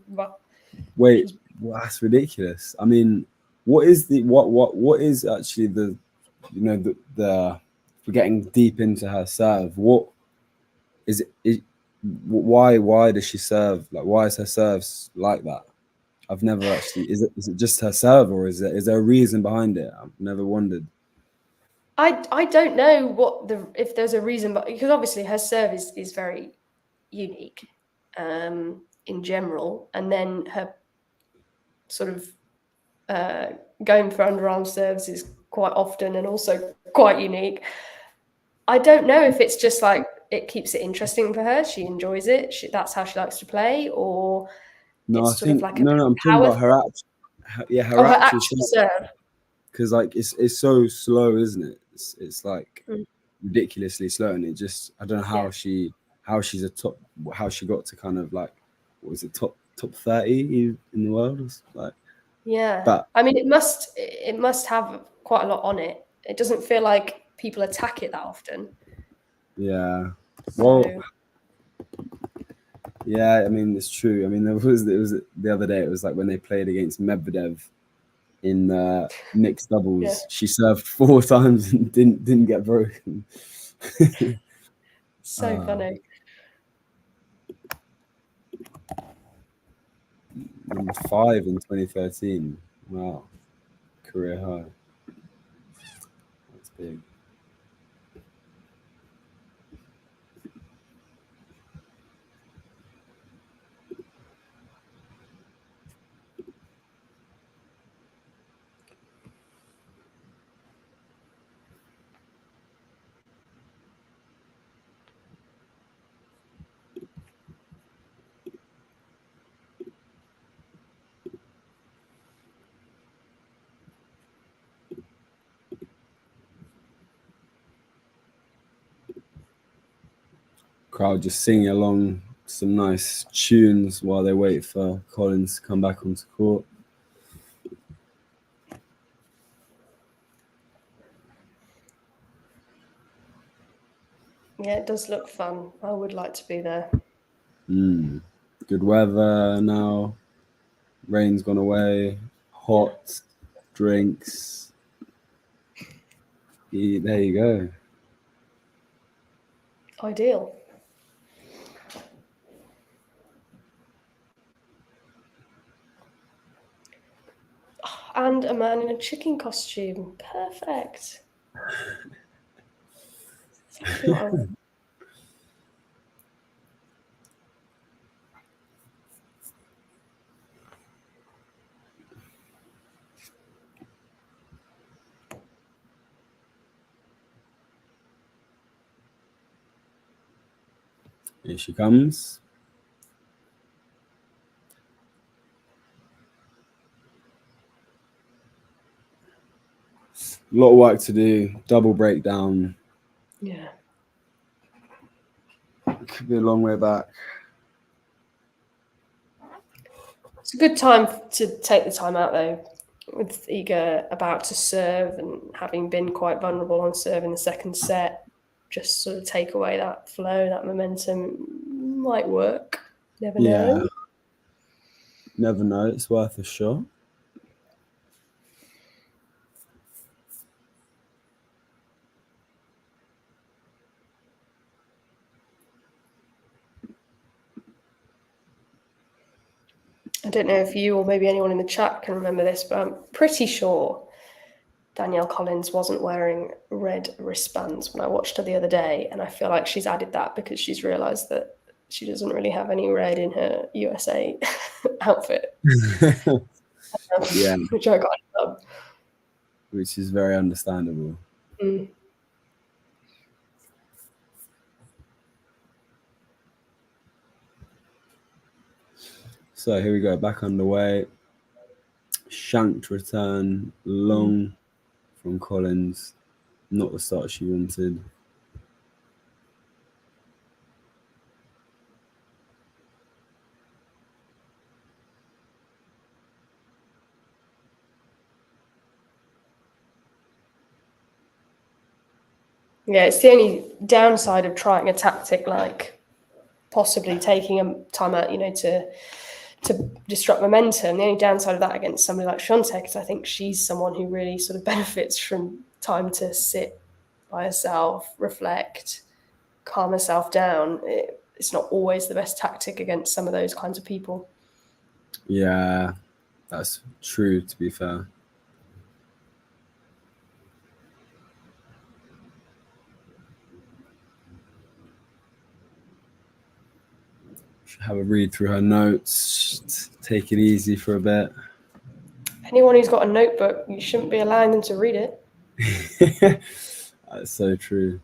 Wait, well, that's ridiculous. I mean, what is actually the, you know, the we're getting deep into her serve. What is it? Why does she serve? Like, why is her serves like that? I've never actually. Is it just her serve, or is there a reason behind it? I've never wondered. I don't know if there's a reason, but because obviously her serve is very unique in general, and then her sort of going for underarm serves is quite often and also quite unique. I don't know if it's just like it keeps it interesting for her. She enjoys it. That's how she likes to play, or No, it's sort of like no. I'm talking about her actual serve. Because like it's so slow, isn't it? It's like ridiculously slow, and it just I don't know how she got to kind of like what was it top 30 in the world? Like but I mean it must have quite a lot on it. It doesn't feel like people attack it that often. Yeah. Well. Yeah, I mean it's true. I mean it was the other day. It was like when they played against Medvedev in mixed doubles. She served 4 times and didn't get broken. So funny. Number 5 in 2013. Wow, career high. That's big. Crowd just singing along some nice tunes while they wait for Collins to come back onto court. Yeah, it does look fun. I would like to be there. Good weather now. Rain's gone away. Hot drinks. There you go. Ideal. And a man in a chicken costume. Perfect. Here she comes. A lot of work to do. Double breakdown. Yeah. Could be a long way back. It's a good time to take the time out though, with Iga about to serve and having been quite vulnerable on serve in the second set. Just sort of take away that flow, that momentum might work. Never know. Never know. It's worth a shot. I don't know if you or maybe anyone in the chat can remember this, but I'm pretty sure Danielle Collins wasn't wearing red wristbands when I watched her the other day, and I feel like she's added that because she's realised that she doesn't really have any red in her USA outfit. Yeah, Which I quite love. which is very understandable. Mm. So here we go, back underway. Shanked return, long from Collins. Not the start she wanted. Yeah, it's the only downside of trying a tactic like possibly taking a timeout, you know, to disrupt momentum. The only downside of that against somebody like Swaitek is I think she's someone who really sort of benefits from time to sit by herself, reflect, calm herself down. It's not always the best tactic against some of those kinds of people. Yeah, that's true, to be fair. Should have a read through her notes, take it easy for a bit. Anyone who's got a notebook, you shouldn't be allowing them to read it. That's so true.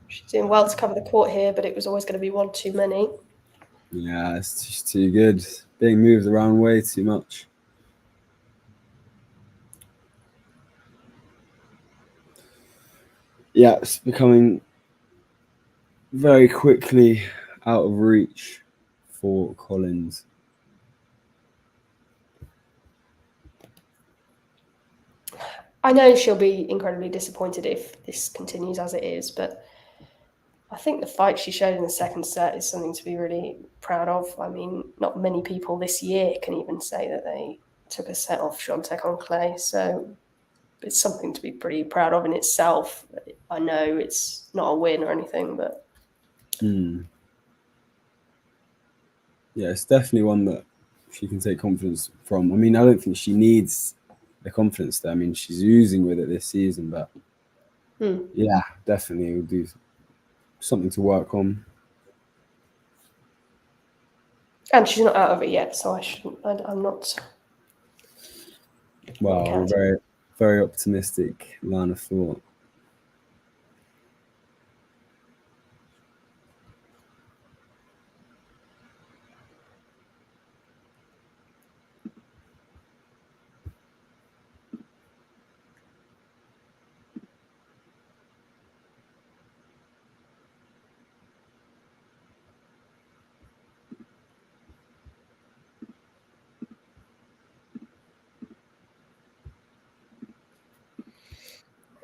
She's doing well to cover the court here, but it was always going to be one too many. Yeah, it's just too good. Being moved around way too much. Yeah, it's becoming very quickly out of reach for Collins. I know she'll be incredibly disappointed if this continues as it is, but I think the fight she showed in the second set is something to be really proud of. I mean, not many people this year can even say that they took a set off Swaitek on clay, so it's something to be pretty proud of in itself. I know it's not a win or anything, but... Yeah, it's definitely one that she can take confidence from. I mean, I don't think she needs the confidence there. I mean, she's oozing with it this season, but yeah, definitely will do something to work on. And she's not out of it yet, so I'm not... Wow, very, very optimistic line of thought.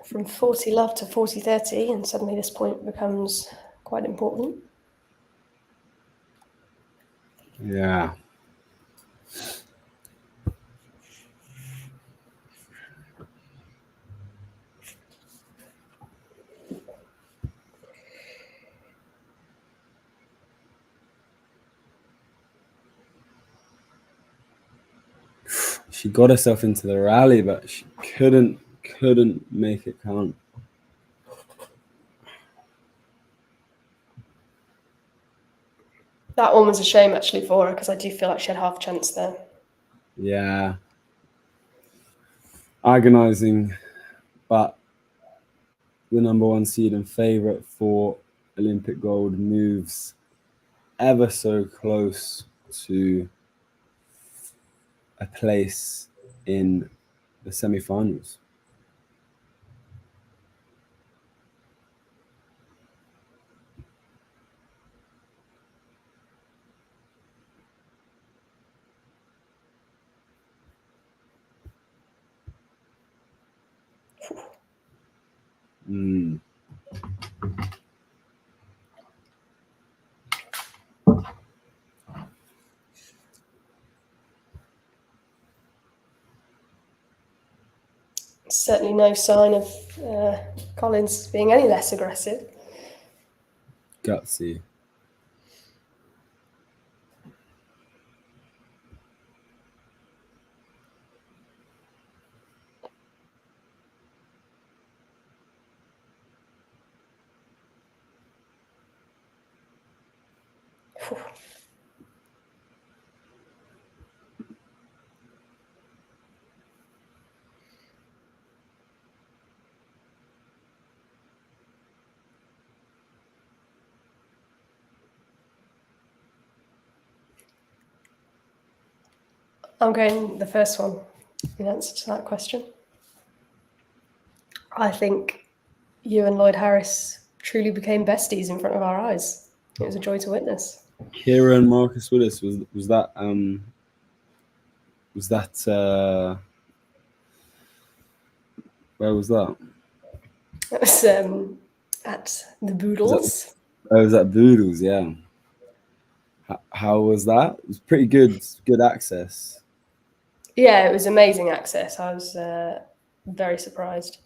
From 40 love to 40-30, and suddenly this point becomes quite important. Yeah. She got herself into the rally, but she couldn't make it count. That one was a shame actually for her, because I do feel like she had half a chance there. Yeah. Agonizing, but the number one seed and favorite for Olympic gold moves ever so close to a place in the semi-finals. Certainly no sign of Collins being any less aggressive. Gutsy. I'm going the first one in answer to that question. I think you and Lloyd Harris truly became besties in front of our eyes. It was a joy to witness. Kira and Marcus Willis, was that where was that? It was at the Boodles. It was at Boodles, yeah. How was that? It was pretty good access. Yeah, it was amazing access. I was very surprised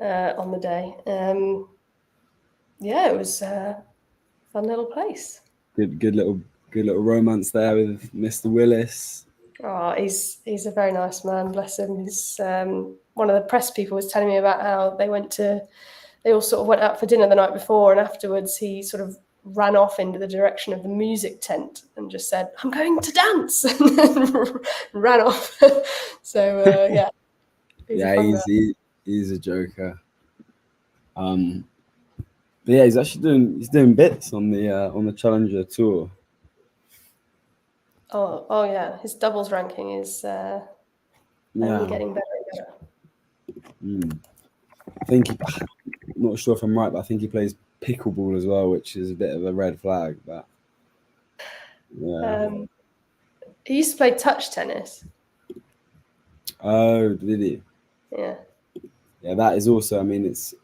on the day. Yeah, it was a fun little place. Good little romance there with Mr. Willis. Oh, he's a very nice man, bless him. He's one of the press people was telling me about how they all sort of went out for dinner the night before, and afterwards he sort of ran off into the direction of the music tent and just said, "I'm going to dance," and then ran off. So yeah, he's a joker. But yeah, he's doing bits on the Challenger tour. Oh yeah, his doubles ranking is only getting better and better. I think I'm not sure if I'm right, but I think he plays pickleball as well, which is a bit of a red flag. But yeah, he used to play touch tennis. Oh, did he? Yeah. Yeah, that is also. I mean, it's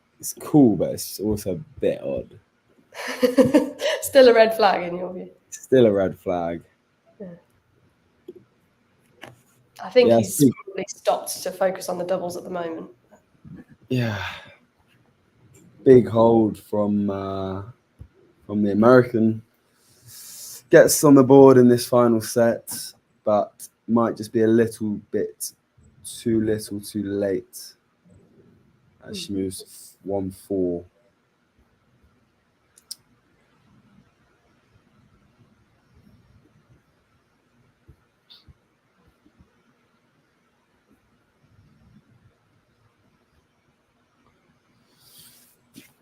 cool, but it's also a bit odd. Still a red flag in your view. Still a red flag. Yeah. I think he's probably stopped to focus on the doubles at the moment. Yeah. Big hold from the American. Gets on the board in this final set, but might just be a little bit too little too late as she moves 1-4.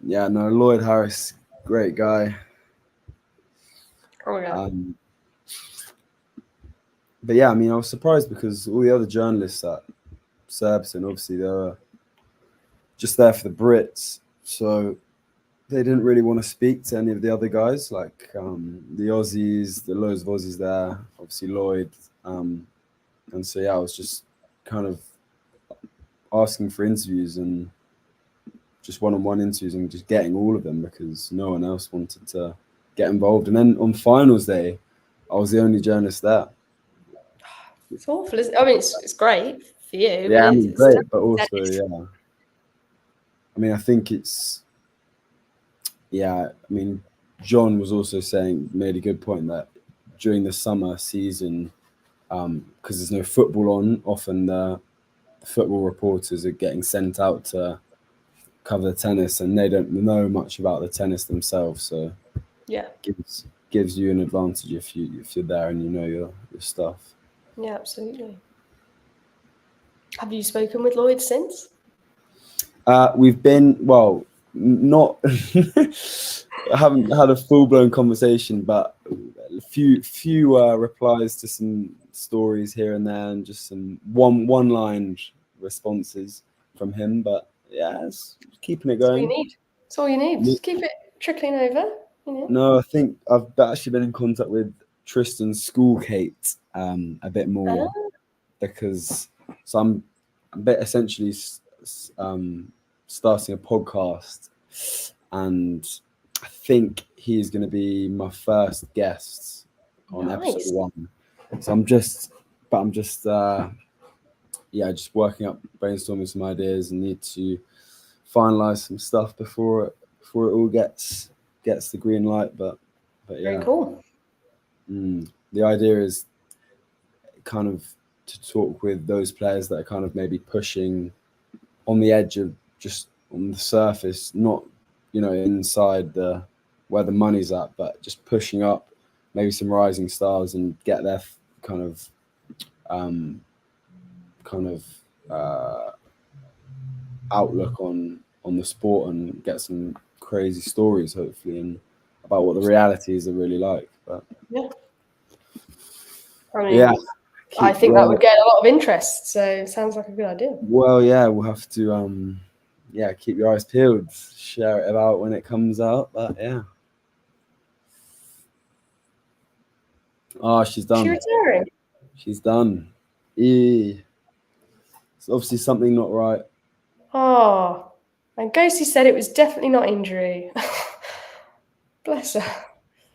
Yeah, no, Lloyd Harris, great guy. Oh yeah. But yeah, I mean, I was surprised because all the other journalists at Surbiton, obviously, they were just there for the Brits, so they didn't really want to speak to any of the other guys, like the Aussies, the loads of Aussies there, obviously Lloyd, and so yeah, I was just kind of asking for interviews and just one-on-one interviews and just getting all of them because no one else wanted to get involved. And then on finals day, I was the only journalist there. It's awful, isn't it? I mean, it's great for you. Yeah, I mean, it's great, but also, yeah. I mean, I think it's, yeah, I mean, John was also made a good point that during the summer season, because there's no football on, often the football reporters are getting sent out to cover the tennis and they don't know much about the tennis themselves. So yeah, gives you an advantage if you're there and you know your stuff. Yeah, absolutely. Have you spoken with Lloyd since? We've been, well, not, I haven't had a full-blown conversation, but a few replies to some stories here and there and just some one-line responses from him. But yeah, it's keeping it going. That's all you need. Just keep it trickling over. You know? No, I think I've actually been in contact with Tristan's schoolmate a bit more because I'm a bit essentially starting a podcast, and I think he's going to be my first guest on episode 1. So I'm just working up, brainstorming some ideas, and need to finalize some stuff before it all gets the green light. But yeah, very cool. The idea is kind of to talk with those players that are kind of maybe pushing on the edge of just on the surface, not inside where the money's at, but just pushing up maybe some rising stars and get their kind of outlook on the sport and get some crazy stories, hopefully, and about what the realities are really like. But yeah, I mean, yeah, I think that would get a lot of interest. So sounds like a good idea. Well, yeah, we'll have to keep your eyes peeled, share it about when it comes out. But yeah. Oh, she's done. She's retiring. She's done. It's obviously something not right. Oh, and Ghosty said it was definitely not injury. Bless her.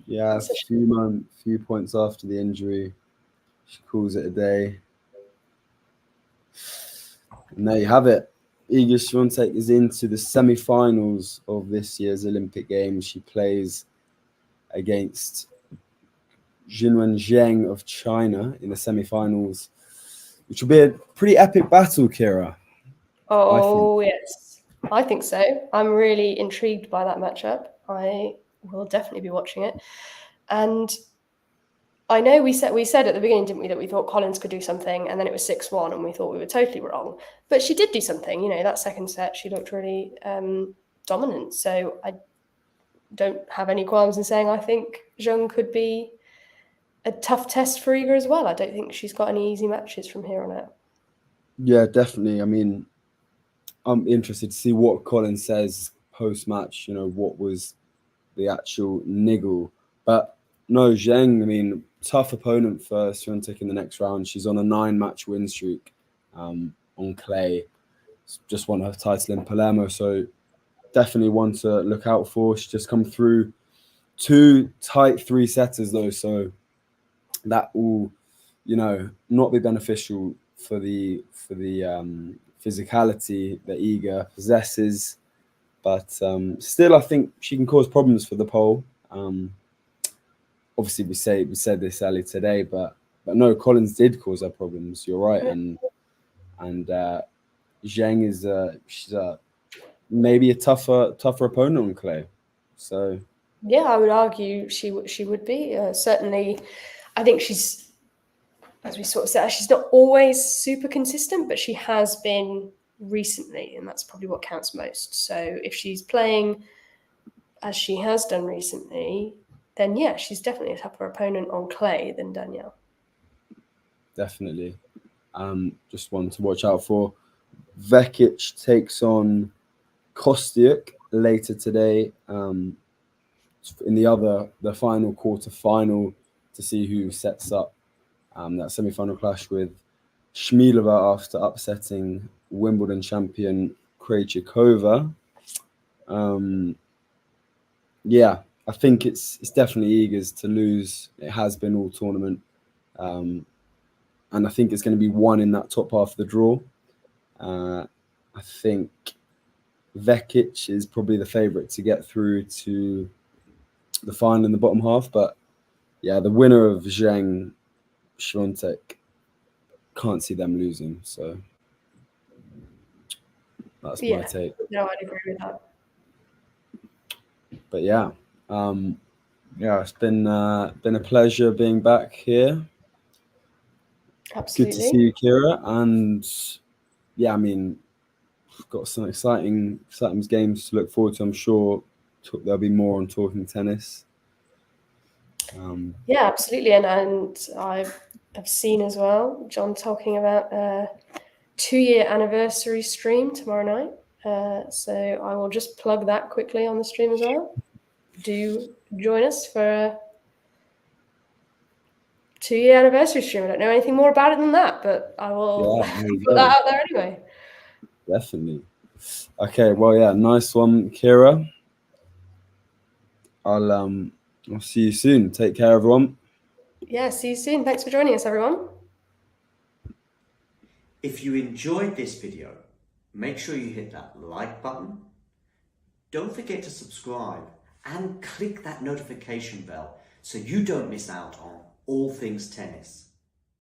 Yeah, few points after the injury, she calls it a day. And there you have it. Iga Swiatek is into the semi-finals of this year's Olympic Games. She plays against Jinwen Zheng of China in the semi-finals, which will be a pretty epic battle, Kira. Oh, yes. I think so. I'm really intrigued by that matchup. I will definitely be watching it. And I know we said at the beginning, didn't we, that we thought Collins could do something, and then it was 6-1, and we thought we were totally wrong. But she did do something. You know, that second set, she looked really dominant. So I don't have any qualms in saying I think Zheng could be a tough test for Iga as well. I don't think she's got any easy matches from here on out. Yeah, definitely. I mean, I'm interested to see what Colin says post-match, you know, what was the actual niggle. But no, Zheng, I mean, tough opponent for Swiatek in the next round. She's on a 9-match win streak on clay. Just won her title in Palermo, so definitely one to look out for. She's just come through 2 tight 3-setters though, so that will, you know, not be beneficial for the physicality that Iga possesses. But still, I think she can cause problems for the pole. Obviously, we said this earlier today, but no, Collins did cause her problems. You're right, and Zheng is she's maybe a tougher opponent on clay. So yeah, I would argue she would be certainly. I think she's, as we sort of said, she's not always super consistent, but she has been recently, and that's probably what counts most. So if she's playing as she has done recently, then yeah, she's definitely a tougher opponent on clay than Danielle. Definitely. Just one to watch out for. Vekic takes on Kostyuk later today in the final quarter-final to see who sets up that semi-final clash with Shmilova after upsetting Wimbledon champion Krejcikova. Yeah, I think it's definitely Iga's to lose. It has been all tournament. And I think it's going to be one in that top half of the draw. I think Vekic is probably the favourite to get through to the final in the bottom half. But yeah, the winner of Zheng Swiatek, can't see them losing. So that's my take. No, I'd agree with that. But yeah, it's been a pleasure being back here. Absolutely. Good to see you, Kira. And yeah, I mean, we've got some exciting games to look forward to. I'm sure there'll be more on Talking Tennis. Yeah, absolutely. And I've seen as well John talking about a 2-year anniversary stream tomorrow night. So I will just plug that quickly on the stream as well. Do join us for a 2-year anniversary stream. I don't know anything more about it than that, but I will put that out there anyway. Definitely. Okay, well, yeah, nice one, Kira. I'll see you soon. Take care, everyone. Yeah, see you soon. Thanks for joining us, everyone. If you enjoyed this video, make sure you hit that like button. Don't forget to subscribe and click that notification bell so you don't miss out on all things tennis.